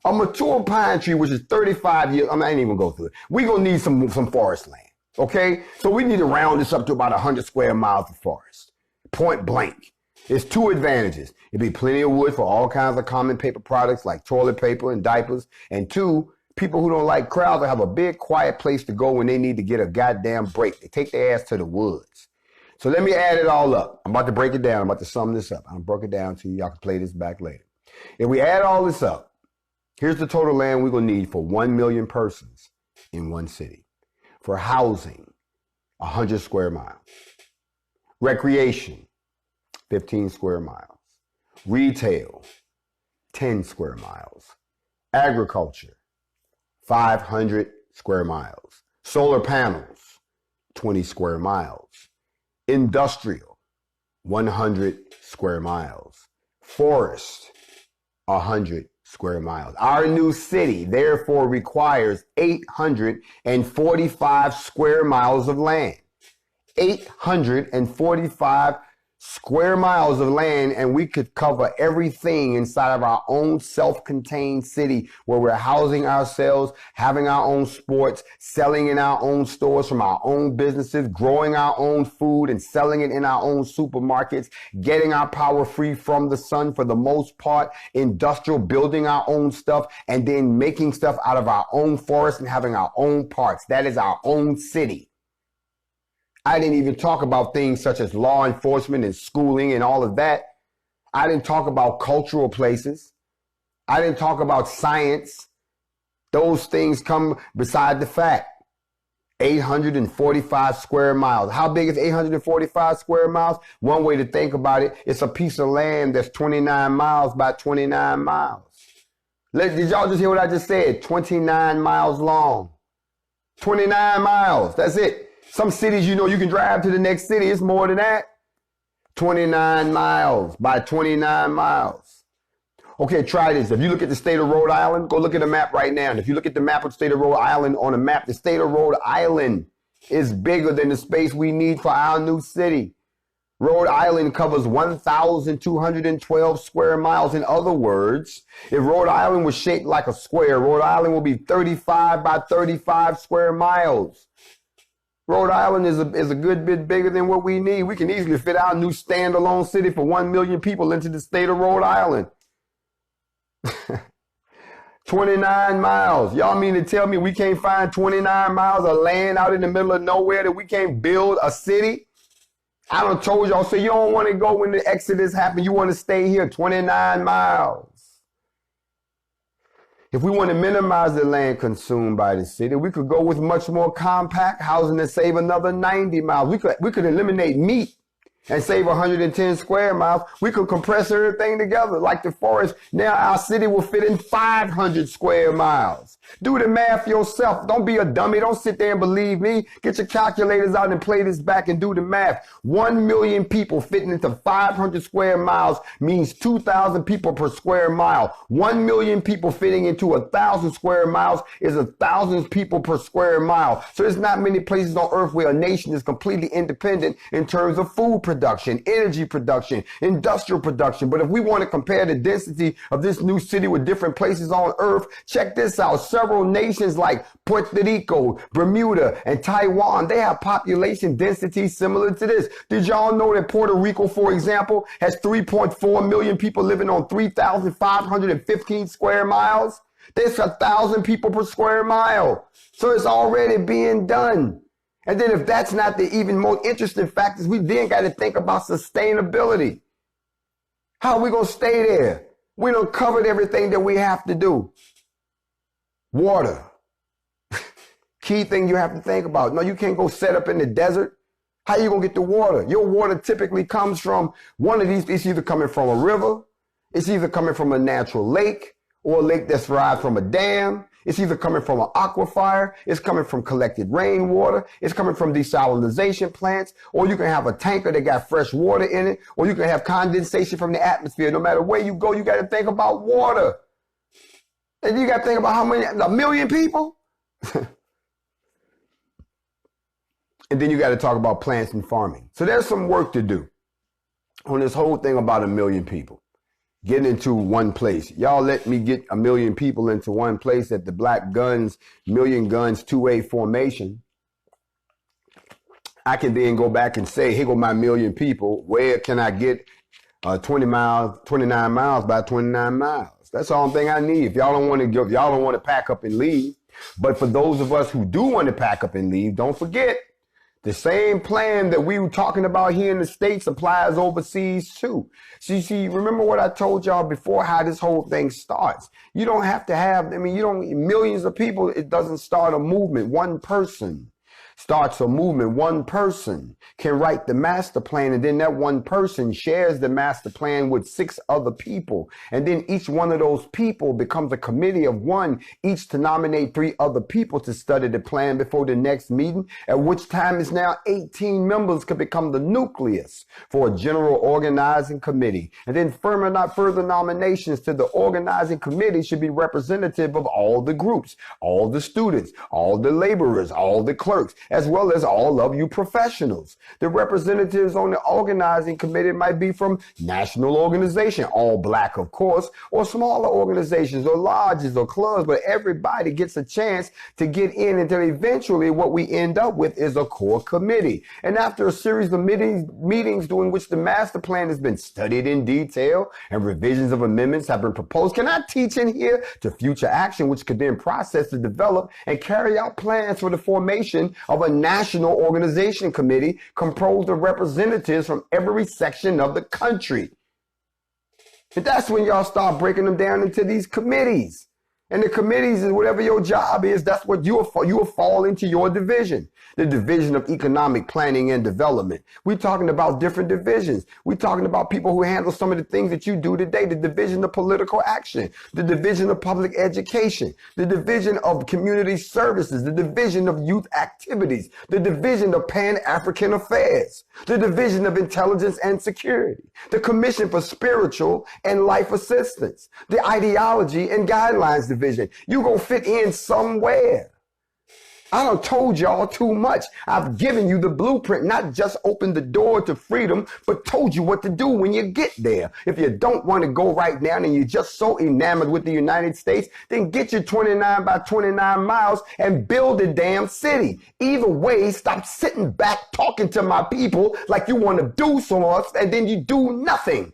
A mature pine tree, which is 35 years, I ain't even go through it. We're going to need some forest land, okay? So we need to round this up to about 100 square miles of forest. Point blank. There's 2 advantages. It'd be plenty of wood for all kinds of common paper products like toilet paper and diapers. And 2, people who don't like crowds will have a big quiet place to go when they need to get a goddamn break. They take their ass to the woods. So let me add it all up. I'm about to break it down. I'm about to sum this up. I'll break it down to you. Y'all can play this back later. If we add all this up, here's the total land we're going to need for 1 million persons in one city. For housing, 100 square miles. Recreation, 15 square miles. Retail, 10 square miles. Agriculture, 500 square miles. Solar panels, 20 square miles. Industrial, 100 square miles. Forest, 100 square miles. Our new city, therefore, requires 845 square miles of land. 845 square miles of land, and we could cover everything inside of our own self-contained city where we're housing ourselves, having our own sports, selling in our own stores from our own businesses, growing our own food and selling it in our own supermarkets, getting our power free from the sun for the most part, industrial, building our own stuff, and then making stuff out of our own forest and having our own parks. That is our own city. I didn't even talk about things such as law enforcement and schooling and all of that. I didn't talk about cultural places. I didn't talk about science. Those things come beside the fact. 845 square miles. How big is 845 square miles? One way to think about it, it's a piece of land that's 29 miles by 29 miles. Did y'all just hear what I just said? 29 miles long. 29 miles. That's it. Some cities, you know, you can drive to the next city. It's more than that. 29 miles by 29 miles. Okay, try this. If you look at the state of Rhode Island, go look at the map right now. And if you look at the map of the state of Rhode Island on a map, the state of Rhode Island is bigger than the space we need for our new city. Rhode Island covers 1,212 square miles. In other words, if Rhode Island was shaped like a square, Rhode Island will be 35 by 35 square miles. Rhode Island is a good bit bigger than what we need. We can easily fit our new standalone city for 1 million people into the state of Rhode Island. 29 miles. Y'all mean to tell me we can't find 29 miles of land out in the middle of nowhere that we can't build a city? I done told y'all, so you don't want to go when the Exodus happened. You want to stay here 29 miles. If we want to minimize the land consumed by the city, we could go with much more compact housing and save another 90 miles. We could eliminate meat and save 110 square miles. We could compress everything together like the forest. Now our city will fit in 500 square miles. Do the math yourself. Don't be a dummy. Don't sit there and believe me. Get your calculators out and play this back and do the math. 1 million people fitting into 500 square miles means 2,000 people per square mile. 1 million people fitting into 1,000 square miles is 1,000 people per square mile. So there's not many places on earth where a nation is completely independent in terms of food production, energy production, industrial production. But if we want to compare the density of this new city with different places on earth, check this out. Several nations like Puerto Rico, Bermuda, and Taiwan, they have population density similar to this. Did y'all know that Puerto Rico, for example, has 3.4 million people living on 3,515 square miles? There's 1,000 people per square mile. So it's already being done. And then if that's not the even more interesting factors, we then got to think about sustainability. How are we going to stay there? We done covered everything that we have to do. Water. Key thing you have to think about. No, you can't go set up in the desert. How are you going to get the water? Your water typically comes from one of these. It's either coming from a river. It's either coming from a natural lake or a lake that's derived from a dam. It's either coming from an aquifer. It's coming from collected rainwater. It's coming from desalination plants. Or you can have a tanker that got fresh water in it. Or you can have condensation from the atmosphere. No matter where you go, you got to think about water. And you got to think about how many, 1 million people? And then you got to talk about plants and farming. So there's some work to do on this whole thing about 1 million people getting into one place. Y'all let me get 1 million people into one place at the Black Gunz, Million Guns 2A formation. I can then go back and say, here go my 1 million people. Where can I get 29 miles by 29 miles? That's the only thing I need. If y'all don't want to give, y'all don't want to pack up and leave. But for those of us who do want to pack up and leave, don't forget The same plan that we were talking about here in the States applies overseas too. See, remember what I told y'all before, how this whole thing starts. You don't have to have, millions of people. It doesn't start a movement. One person starts a movement. One person can write the master plan, and then that one person shares the master plan with 6 other people. And then each one of those people becomes a committee of one, each to nominate 3 other people to study the plan before the next meeting, at which time is now 18 members could become the nucleus for a general organizing committee. And then further nominations to the organizing committee should be representative of all the groups, all the students, all the laborers, all the clerks, as well as all of you professionals. The representatives on the organizing committee might be from national organization, all black, of course, or smaller organizations or lodges or clubs, but everybody gets a chance to get in until eventually what we end up with is a core committee. And after a series of meetings during which the master plan has been studied in detail and revisions of amendments have been proposed, can I teach in here to future action, which could then process to develop and carry out plans for the formation of a national organization committee composed of representatives from every section of the country. And that's when y'all start breaking them down into these committees. And the committees is whatever your job is, that's what you will fall into your division. The division of economic planning and development. We're talking about different divisions. We're talking about people who handle some of the things that you do today. The division of political action, the division of public education, the division of community services, the division of youth activities, the division of Pan-African affairs, the division of intelligence and security, the commission for spiritual and life assistance, the ideology and guidelines division. You gonna fit in somewhere. I done told y'all too much. I've given you the blueprint, not just opened the door to freedom, but told you what to do when you get there. If you don't want to go right now and you're just so enamored with the United States, then get your 29 by 29 miles and build a damn city. Either way, stop sitting back talking to my people like you want to do so much and then you do nothing.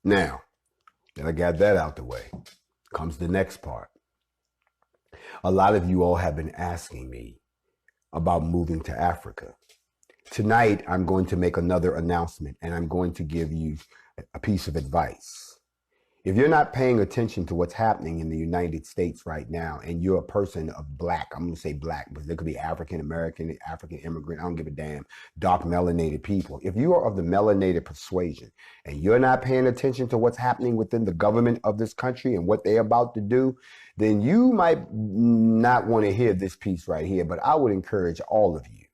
Now, that I got that out the way, comes the next part. A lot of you all have been asking me about moving to Africa. Tonight, I'm going to make another announcement, and I'm going to give you a piece of advice. If you're not paying attention to what's happening in the United States right now, and you're a person of black, I'm going to say black, but there could be African American, African immigrant, I don't give a damn, dark melanated people. If you are of the melanated persuasion and you're not paying attention to what's happening within the government of this country and what they're about to do, then you might not want to hear this piece right here. But I would encourage all of you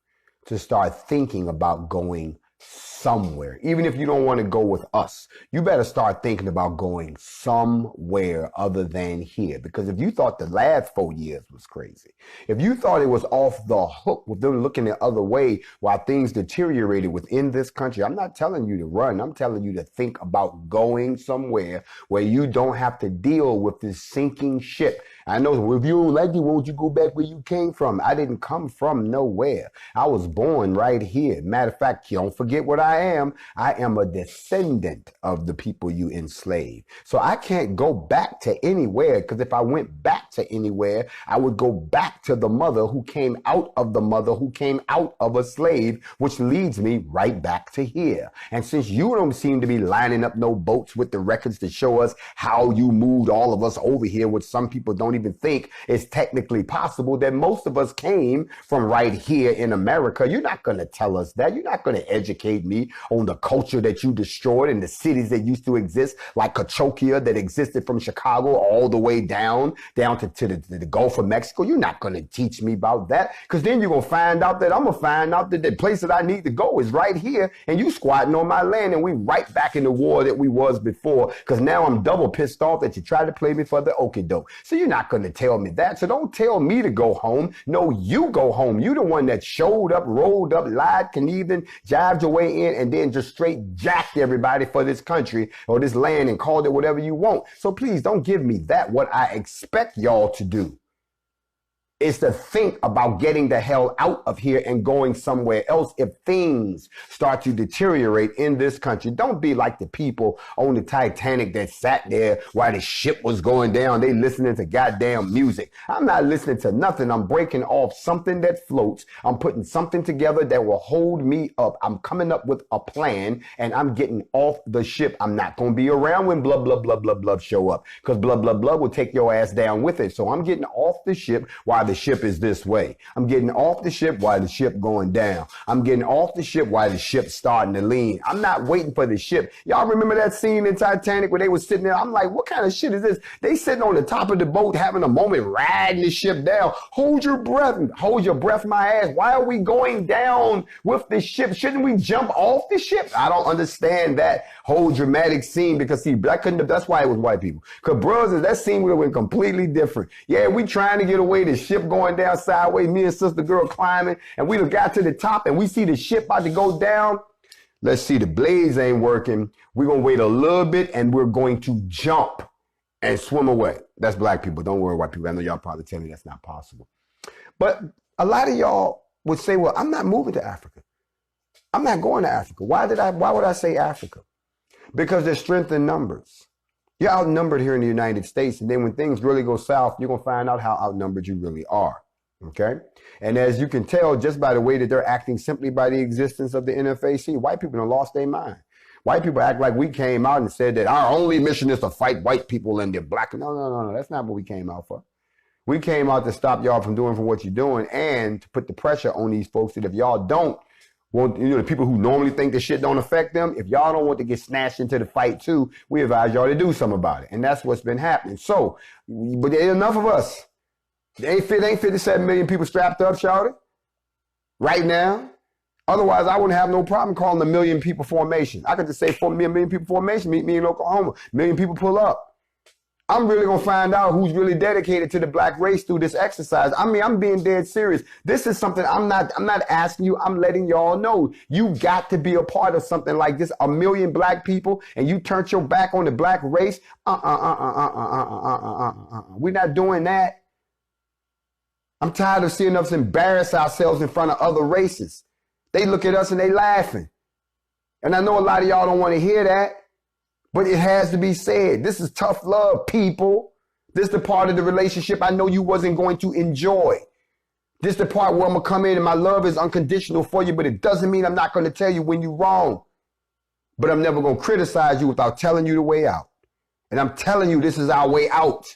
to start thinking about going somewhere. Even if you don't want to go with us, you better start thinking about going somewhere other than here. Because if you thought the last 4 years was crazy, if you thought it was off the hook with them looking the other way while things deteriorated within this country, I'm not telling you to run. I'm telling you to think about going somewhere where you don't have to deal with this sinking ship. I know if you don't like it, won't you go back where you came from? I didn't come from nowhere. I was born right here. Matter of fact, don't forget what I am. I am a descendant of the people you enslaved. So I can't go back to anywhere, because if I went back to anywhere, I would go back to the mother who came out of the mother who came out of a slave, which leads me right back to here. And since you don't seem to be lining up no boats with the records to show us how you moved all of us over here, which some people don't even think is technically possible, that most of us came from right here in America, you're not going to tell us that. You're not going to educate me on the culture that you destroyed and the cities that used to exist, like Cahokia that existed from Chicago all the way down to the Gulf of Mexico. You're not going to teach me about that, because then you're going to find out that I'm going to find out that the place that I need to go is right here, and you squatting on my land, and we right back in the war that we was before, because now I'm double pissed off that you tried to play me for the okie doke. So you're not going to tell me that. So don't tell me to go home. No, you go home. You the one that showed up, rolled up, lied, connived, jived your way in, and then just straight jacked everybody for this country or this land and called it whatever you want. So please don't give me that, what I expect y'all to do. is to think about getting the hell out of here and going somewhere else if things start to deteriorate in this country. Don't be like the people on the Titanic that sat there while the ship was going down. They listening to goddamn music. I'm not listening to nothing. I'm breaking off something that floats. I'm putting something together that will hold me up. I'm coming up with a plan and I'm getting off the ship. I'm not going to be around when blah, blah, blah, blah, blah show up, because blah, blah, blah will take your ass down with it. So I'm getting off the ship while the ship is this way. I'm getting off the ship while the ship going down. I'm getting off the ship while the ship's starting to lean. I'm not waiting for the ship. Y'all remember that scene in Titanic where they were sitting there? I'm like, what kind of shit is this? They sitting on the top of the boat having a moment riding the ship down. Hold your breath. Hold your breath, my ass. Why are we going down with the ship? Shouldn't we jump off the ship? I don't understand that whole dramatic scene, because see, that's why it was white people. Because brothers, that scene would have been completely different. Yeah, we trying to get away, the ship going down sideways, me and sister girl climbing, and we got to the top and we see the ship about to go down. Let's see, the blades ain't working. We're going to wait a little bit and we're going to jump and swim away. That's black people. Don't worry, white people. I know y'all probably tell me that's not possible. But a lot of y'all would say, well, I'm not moving to Africa. I'm not going to Africa. Why would I say Africa? Because there's strength in numbers. You're outnumbered here in the United States, and then when things really go south, you're going to find out how outnumbered you really are, okay? And as you can tell just by the way that they're acting, simply by the existence of the NFAC, white people have lost their mind. White people act like we came out and said that our only mission is to fight white people and they're black. No, that's not what we came out for. We came out to stop y'all from doing what you're doing and to put the pressure on these folks that if y'all don't want, the people who normally think this shit don't affect them, if y'all don't want to get snatched into the fight too, we advise y'all to do something about it. And that's what's been happening. So, but there ain't enough of us. There ain't 57 million people strapped up, shouted, right now. Otherwise, I wouldn't have no problem calling a million people formation. I could just say 4 million people formation, meet me in Oklahoma. Million people pull up. I'm really going to find out who's really dedicated to the black race through this exercise. I mean, I'm being dead serious. This is something I'm not asking you. I'm letting y'all know. You got to be a part of something like this. 1 million black people, and you turned your back on the black race. We're not doing that. I'm tired of seeing us embarrass ourselves in front of other races. They look at us and they laughing. And I know a lot of y'all don't want to hear that. But it has to be said. This is tough love, people. This is the part of the relationship I know you wasn't going to enjoy. This is the part where I'm going to come in and my love is unconditional for you, but it doesn't mean I'm not going to tell you when you're wrong. But I'm never going to criticize you without telling you the way out. And I'm telling you, this is our way out.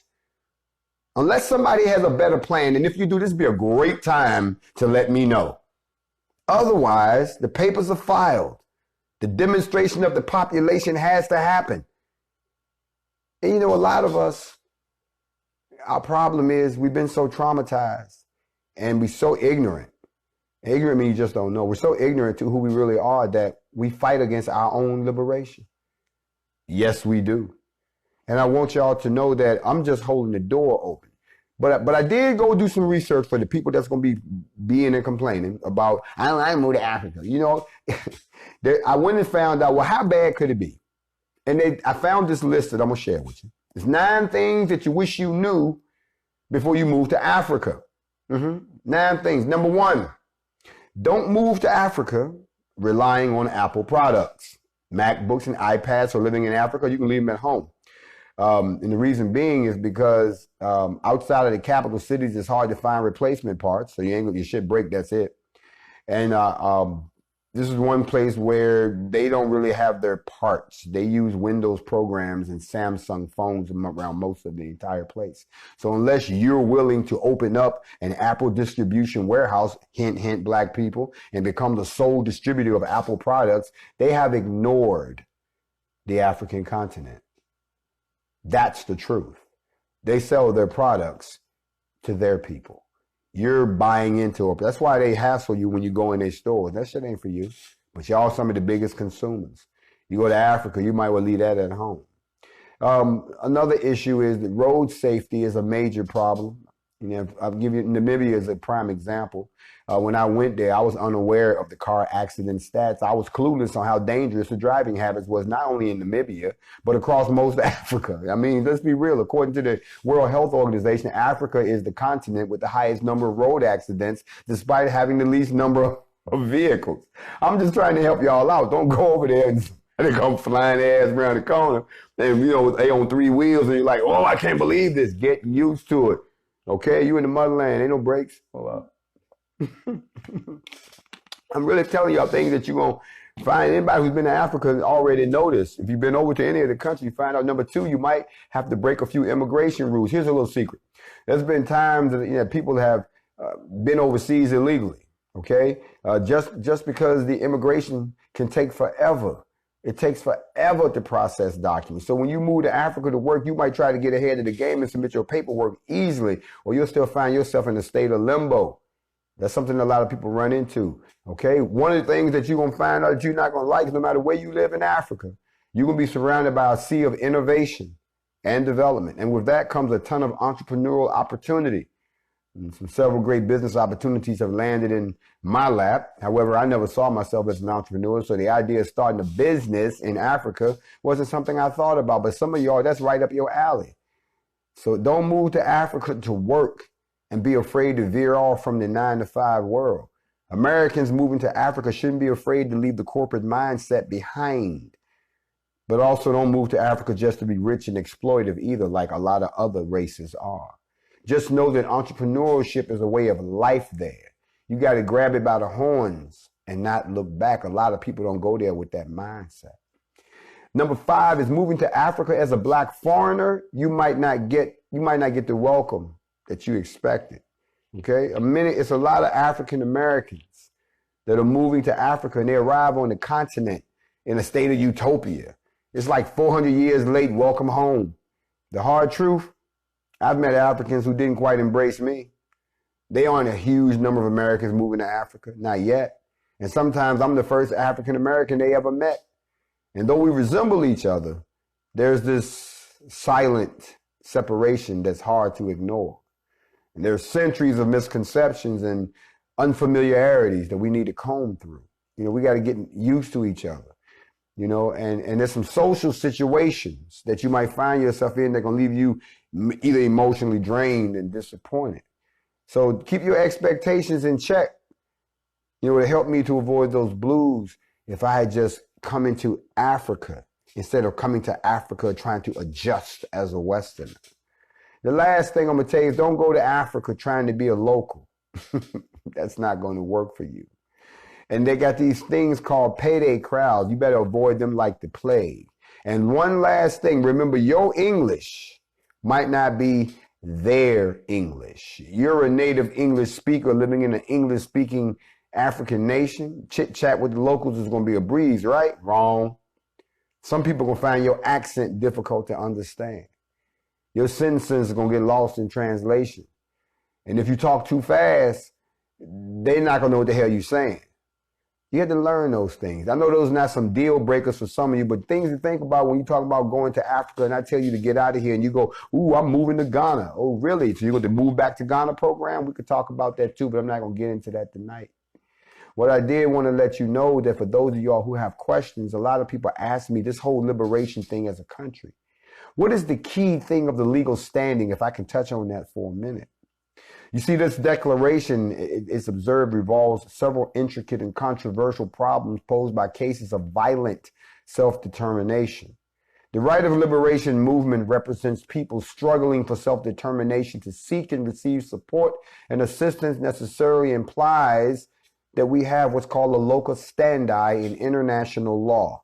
Unless somebody has a better plan, and if you do, this would be a great time to let me know. Otherwise, the papers are filed. The demonstration of the population has to happen. And a lot of us, our problem is we've been so traumatized and we're so ignorant. Ignorant means you just don't know. We're so ignorant to who we really are that we fight against our own liberation. Yes, we do. And I want y'all to know that I'm just holding the door open. But I did go do some research for the people that's going to be being and complaining about, I don't move to Africa. I went and found out, well, how bad could it be? And I found this list that I'm going to share with you. It's 9 things that you wish you knew before you move to Africa. 9 things. Number 1, don't move to Africa relying on Apple products. MacBooks and iPads for living in Africa, you can leave them at home. And the reason being is because outside of the capital cities, it's hard to find replacement parts. So you ain't gonna, your shit break, that's it. And this is one place where they don't really have their parts. They use Windows programs and Samsung phones around most of the entire place. So unless you're willing to open up an Apple distribution warehouse, hint, hint, black people, and become the sole distributor of Apple products, they have ignored the African continent. That's the truth. They sell their products to their people. You're buying into it. That's why they hassle you when you go in their stores. That shit ain't for you. But y'all some of the biggest consumers. You go to Africa, you might well leave that at home. Another issue is that road safety is a major problem. You know, I'll give you Namibia as a prime example. When I went there, I was unaware of the car accident stats. I was clueless on how dangerous the driving habits was, not only in Namibia, but across most of Africa. I mean, let's be real. According to the World Health Organization, Africa is the continent with the highest number of road accidents, despite having the least number of vehicles. I'm just trying to help y'all out. Don't go over there and they come flying their ass around the corner and, you know, they on 3 wheels and you're like, oh, I can't believe this. Get used to it. Okay, you in the motherland, ain't no brakes. Hold up. I'm really telling y'all things that you're going to find. Anybody who's been to Africa already noticed. If you've been over to any of the countries, you find out. Number 2, you might have to break a few immigration rules. Here's a little secret. There's been times that, you know, people have been overseas illegally, okay? Just because the immigration can take forever. It takes forever to process documents. So when you move to Africa to work, you might try to get ahead of the game and submit your paperwork easily, or you'll still find yourself in a state of limbo. That's something a lot of people run into, okay? One of the things that you're going to find out that you're not going to like is no matter where you live in Africa, you're going to be surrounded by a sea of innovation and development. And with that comes a ton of entrepreneurial opportunity. And several great business opportunities have landed in my lap. However, I never saw myself as an entrepreneur, so the idea of starting a business in Africa wasn't something I thought about. But some of y'all, that's right up your alley. So don't move to Africa to work and be afraid to veer off from the 9-to-5 world. Americans moving to Africa shouldn't be afraid to leave the corporate mindset behind. But also don't move to Africa just to be rich and exploitive either, like a lot of other races are. Just know that entrepreneurship is a way of life there. You got to grab it by the horns and not look back. A lot of people don't go there with that mindset. Number 5 is moving to Africa as a black foreigner. You might not get the welcome that you expected. Okay? It's a lot of African Americans that are moving to Africa and they arrive on the continent in a state of utopia. It's like 400 years late, welcome home. The hard truth, I've met Africans who didn't quite embrace me. They aren't a huge number of Americans moving to Africa, not yet. And sometimes I'm the first African American they ever met. And though we resemble each other, there's this silent separation that's hard to ignore. And there's centuries of misconceptions and unfamiliarities that we need to comb through. You know, we got to get used to each other. You know, and there's some social situations that you might find yourself in that are going to leave you either emotionally drained and disappointed. So keep your expectations in check. You know, it helped me to avoid those blues if I had just come into Africa instead of coming to Africa trying to adjust as a Westerner. The last thing I'm going to tell you is don't go to Africa trying to be a local. That's not going to work for you. And they got these things called payday crowds. You better avoid them like the plague. And one last thing, remember your English might not be their English. You're a native English speaker living in an English-speaking African nation. Chit-chat with the locals is going to be a breeze, right? Wrong. Some people are going to find your accent difficult to understand. Your sentences are going to get lost in translation. And if you talk too fast, they're not going to know what the hell you're saying. You have to learn those things. I know those are not some deal breakers for some of you, but things to think about when you talk about going to Africa and I tell you to get out of here and you go, ooh, I'm moving to Ghana. Oh, really? So you're going to move back to Ghana program? We could talk about that too, but I'm not going to get into that tonight. What I did want to let you know that for those of y'all who have questions, a lot of people ask me this whole liberation thing as a country. What is the key thing of the legal standing, if I can touch on that for a minute? You see, this declaration, it's observed, revolves several intricate and controversial problems posed by cases of violent self-determination. The right of liberation movement represents people struggling for self-determination. To seek and receive support and assistance necessarily implies that we have what's called a locus standi in international law.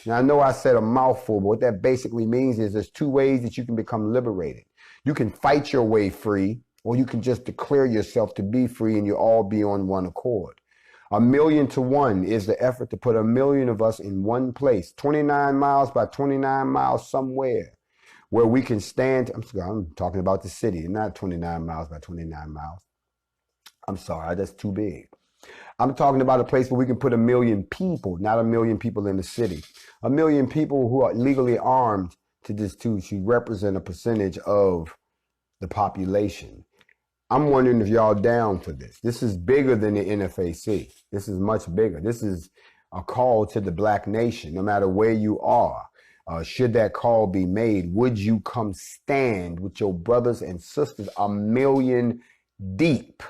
Now, I know I said a mouthful, but what that basically means is there's 2 ways that you can become liberated. You can fight your way free, or you can just declare yourself to be free and you all be on one accord. 1,000,000 to 1 is the effort to put 1,000,000 of us in one place, 29 miles by 29 miles somewhere, where we can stand. I'm talking about the city, not 29 miles by 29 miles. I'm sorry, that's too big. I'm talking about a place where we can put 1,000,000 people, not 1,000,000 people in the city. 1,000,000 people who are legally armed to represent a percentage of the population. I'm wondering if y'all down for this. This is bigger than the NFAC. This is much bigger. This is a call to the Black nation, no matter where you are. Should that call be made, would you come stand with your brothers and sisters, 1,000,000 deep?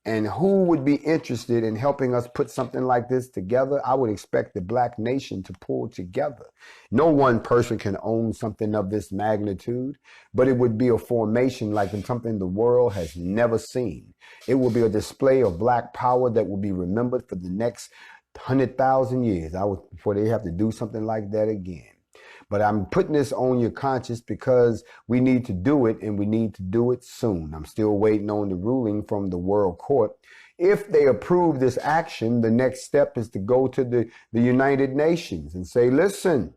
And who would be interested in helping us put something like this together? I would expect the Black nation to pull together. No one person can own something of this magnitude, but it would be a formation like something the world has never seen. It will be a display of Black power that will be remembered for the next 100,000 years before they have to do something like that again. But I'm putting this on your conscience because we need to do it, and we need to do it soon. I'm still waiting on the ruling from the World Court. If they approve this action, the next step is to go to the United Nations and say, listen,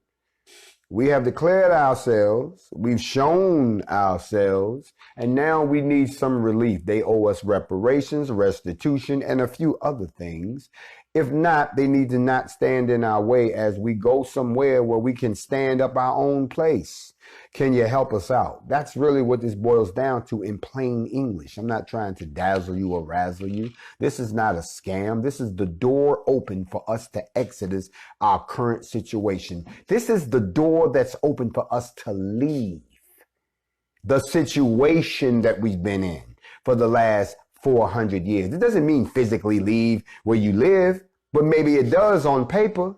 we have declared ourselves, we've shown ourselves, and now we need some relief. They owe us reparations, restitution, and a few other things. If not, they need to not stand in our way as we go somewhere where we can stand up our own place. Can you help us out? That's really what this boils down to in plain English. I'm not trying to dazzle you or razzle you. This is not a scam. This is the door open for us to exit our current situation. This is the door that's open for us to leave the situation that we've been in for the last 400 years. It doesn't mean physically leave where you live, but maybe it does on paper.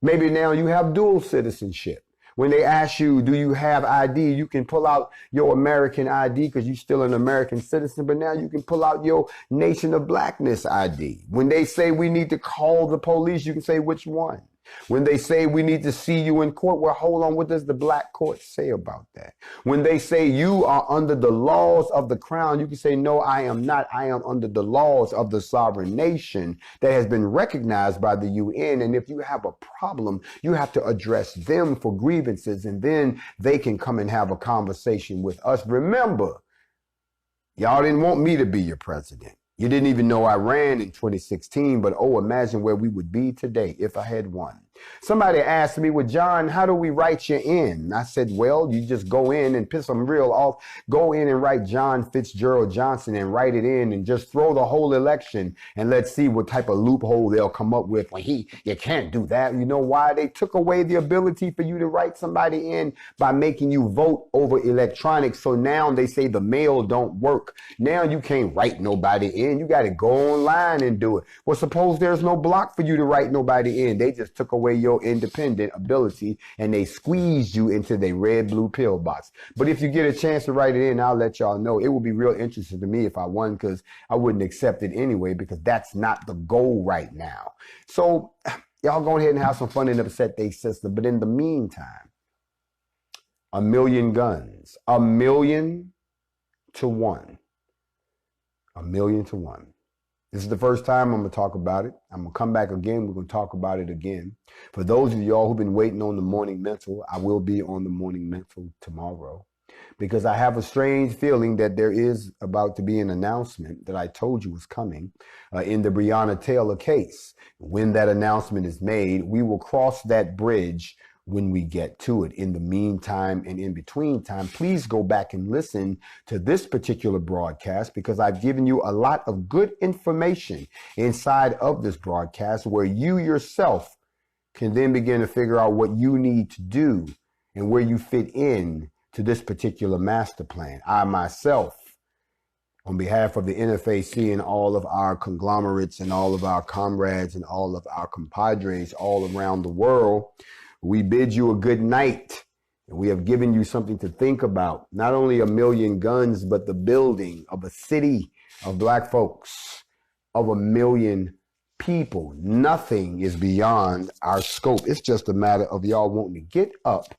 Maybe now you have dual citizenship. When they ask you, do you have ID? You can pull out your American ID because you're still an American citizen, but now you can pull out your Nation of Blackness ID. When they say we need to call the police, you can say which one. When they say we need to see you in court, well, hold on, what does the Black court say about that? When they say you are under the laws of the crown, you can say, no, I am not. I am under the laws of the sovereign nation that has been recognized by the UN. And if you have a problem, you have to address them for grievances, and then they can come and have a conversation with us. Remember, y'all didn't want me to be your president. You didn't even know I ran in 2016, but oh, imagine where we would be today if I had won. Somebody asked me, well, John, how do we write you in? And I said, well, you just go in and piss them real off. Go in and write John Fitzgerald Johnson and write it in and just throw the whole election, and let's see what type of loophole they'll come up with. Well, you can't do that. You know why? They took away the ability for you to write somebody in by making you vote over electronics. So now they say the mail don't work. Now you can't write nobody in. You got to go online and do it. Well, suppose there's no block for you to write nobody in. They just took away your independent ability and they squeezed you into their red blue pill box. But if you get a chance to write it in, I'll let y'all know. It will be real interesting to me if I won, because I wouldn't accept it anyway, because that's not the goal right now. So y'all go ahead and have some fun and upset their sister. But in the meantime, 1,000,000 guns, 1,000,000 to 1. 1,000,000 to 1. This is the first time I'm going to talk about it. I'm going to come back again. We're going to talk about it again. For those of y'all who've been waiting on the morning mental, I will be on the morning mental tomorrow, because I have a strange feeling that there is about to be an announcement that I told you was coming in the Breonna Taylor case. When that announcement is made, we will cross that bridge when we get to it. In the meantime and in between time, please go back and listen to this particular broadcast, because I've given you a lot of good information inside of this broadcast where you yourself can then begin to figure out what you need to do and where you fit in to this particular master plan. I myself, on behalf of the NFAC and all of our conglomerates and all of our comrades and all of our compadres all around the world, we bid you a good night, and we have given you something to think about. Not only 1,000,000 guns, but the building of a city of Black folks, of 1,000,000 people. Nothing is beyond our scope. It's just a matter of y'all wanting to get up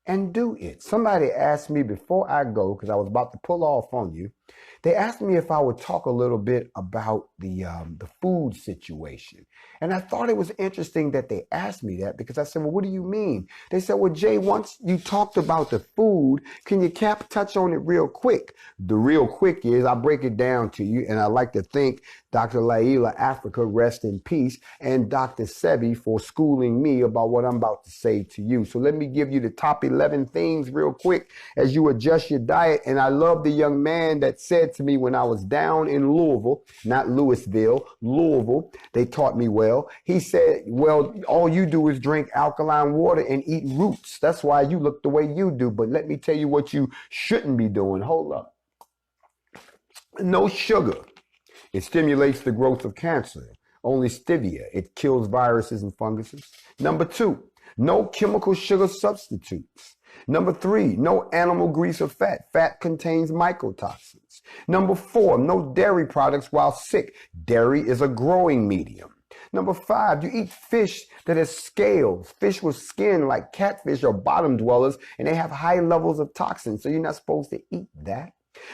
and do it. Somebody asked me before I go, because I was about to pull off on you, they asked me if I would talk a little bit about the food situation. And I thought it was interesting that they asked me that, because I said, well, what do you mean? They said, well, Jay, once you talked about the food, can you touch on it real quick? The real quick is, I'll break it down to you, and I'd like to thank Dr. Laila Africa, rest in peace, and Dr. Sebi for schooling me about what I'm about to say to you. So let me give you the top 11 things real quick as you adjust your diet. And I love the young man that had said to me when I was down in Louisville, not Louisville, Louisville, they taught me well. He said, well, all you do is drink alkaline water and eat roots. That's why you look the way you do. But let me tell you what you shouldn't be doing. Hold up. No sugar. It stimulates the growth of cancer. Only stevia. It kills viruses and funguses. Number 2, no chemical sugar substitutes. Number 3, no animal grease or fat. Fat contains mycotoxins. Number 4, no dairy products while sick. Dairy is a growing medium. Number 5, you eat fish that has scales. Fish with skin like catfish are bottom dwellers, and they have high levels of toxins, so you're not supposed to eat that.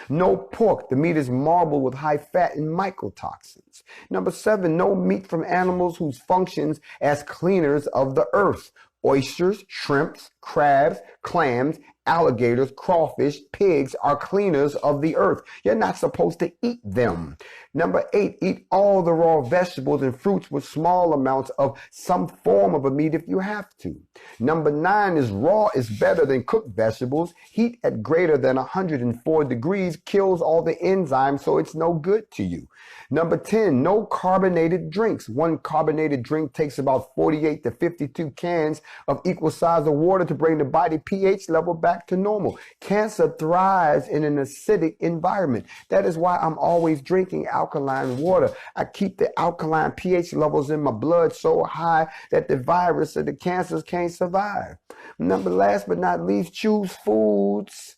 No pork. The meat is marbled with high fat and mycotoxins. Number 7, no meat from animals whose functions as cleaners of the earth. Oysters, shrimps, crabs, clams, alligators, crawfish, pigs are cleaners of the earth. You're not supposed to eat them. Number 8, eat all the raw vegetables and fruits with small amounts of some form of a meat if you have to. Number 9 is raw is better than cooked vegetables. Heat at greater than 104 degrees kills all the enzymes, so it's no good to you. Number 10, no carbonated drinks. One carbonated drink takes about 48 to 52 cans of equal size of water to bring the body pH level back to normal. Cancer thrives in an acidic environment. That is why I'm always drinking alkaline water. I keep the alkaline pH levels in my blood so high that the virus or the cancers can't survive. Last but not least, choose foods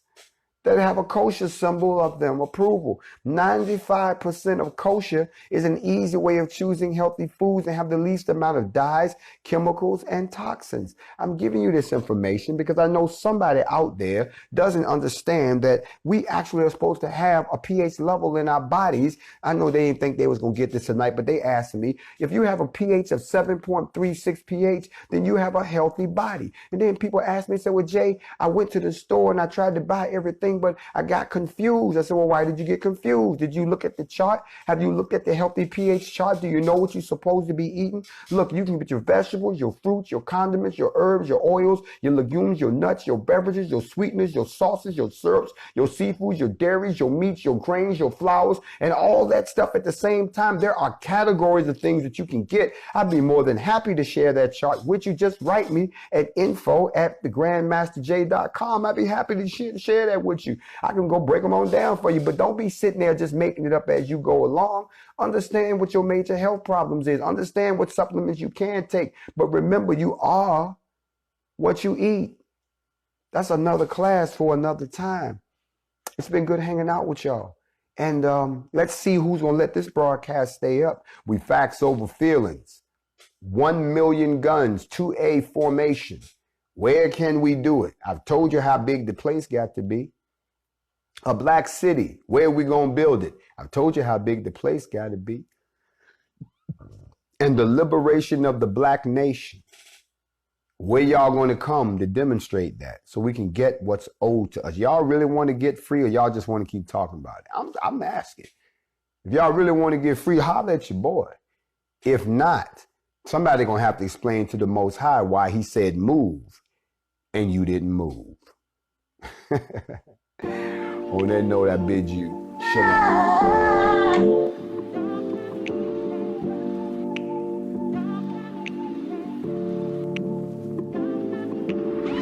that have a kosher symbol of them, approval. 95% of kosher is an easy way of choosing healthy foods and have the least amount of dyes, chemicals, and toxins. I'm giving you this information because I know somebody out there doesn't understand that we actually are supposed to have a pH level in our bodies. I know they didn't think they was going to get this tonight, but they asked me, if you have a pH of 7.36 pH, then you have a healthy body. And then people ask me, say, well, Jay, I went to the store and I tried to buy everything, but I got confused. I said, well, why did you get confused? Did you look at the chart? Have you looked at the healthy pH chart? Do you know what you're supposed to be eating? Look, you can get your vegetables, your fruits, your condiments, your herbs, your oils, your legumes, your nuts, your beverages, your sweeteners, your sauces, your syrups, your seafoods, your dairies, your meats, your grains, your flours, and all that stuff at the same time. There are categories of things that you can get. I'd be more than happy to share that chart with you. Just write me at info@thegrandmasterj.com. I'd be happy to share that with you. I can go break them on down for you, but don't be sitting there just making it up as you go along. Understand what your major health problems is. Understand what supplements you can take. But remember, you are what you eat. That's another class for another time. It's been good hanging out with y'all. And let's see who's going to let this broadcast stay up. We Factz over Feelingz. 1 million guns, 2A formation. Where can we do it? I've told you how big the place got to be. A black city. Where are we going to build it? I've told you how big the place got to be. And the liberation of the black nation. Where y'all going to come to demonstrate that so we can get what's owed to us? Y'all really want to get free or y'all just want to keep talking about it? I'm asking. If y'all really want to get free, holler at your boy. If not, somebody going to have to explain to the Most High why he said move and you didn't move. On that note, I bid you shalom.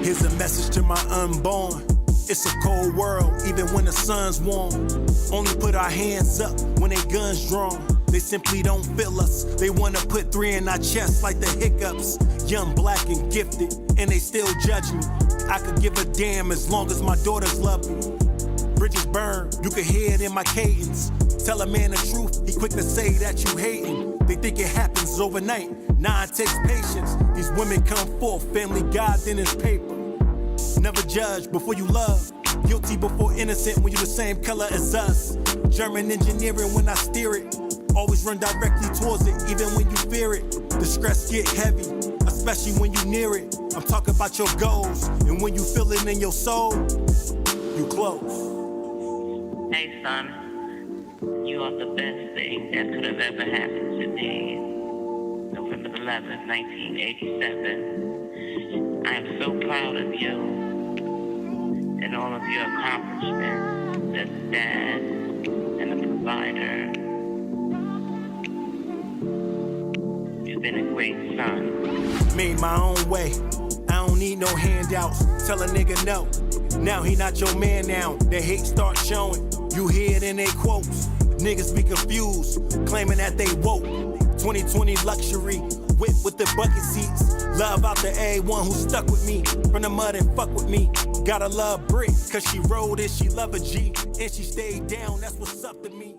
Here's a message to my unborn. It's a cold world, even when the sun's warm. Only put our hands up when they guns drawn. They simply don't feel us. They wanna put 3 in our chest like the hiccups. Young, black, and gifted, and they still judge me. I could give a damn as long as my daughters love me. Bridges burn, you can hear it in my cadence. Tell a man the truth, he quick to say that you hating. They think it happens overnight. Nah, it takes patience. These women come forth, family God, then it's paper. Never judge before you love. Guilty before innocent when you the same color as us. German engineering when I steer it. Always run directly towards it, even when you fear it. The stress get heavy, especially when you near it. I'm talking about your goals, and when you feel it in your soul, you close. Hey son, you are the best thing that could have ever happened to me. November 11th, 1987. I am so proud of you and all of your accomplishments as a dad, provider. You've been a great son. Made my own way. I don't need no handouts. Tell a nigga no. Now he not your man now. The hate start showing. You hear it in they quotes. Niggas be confused, claiming that they woke. 2020 luxury, whip with the bucket seats. Love out to everyone who stuck with me. From the mud and fuck with me. Gotta love Brit, cause she rode it, she love a G. And she stayed down, that's what's up to me.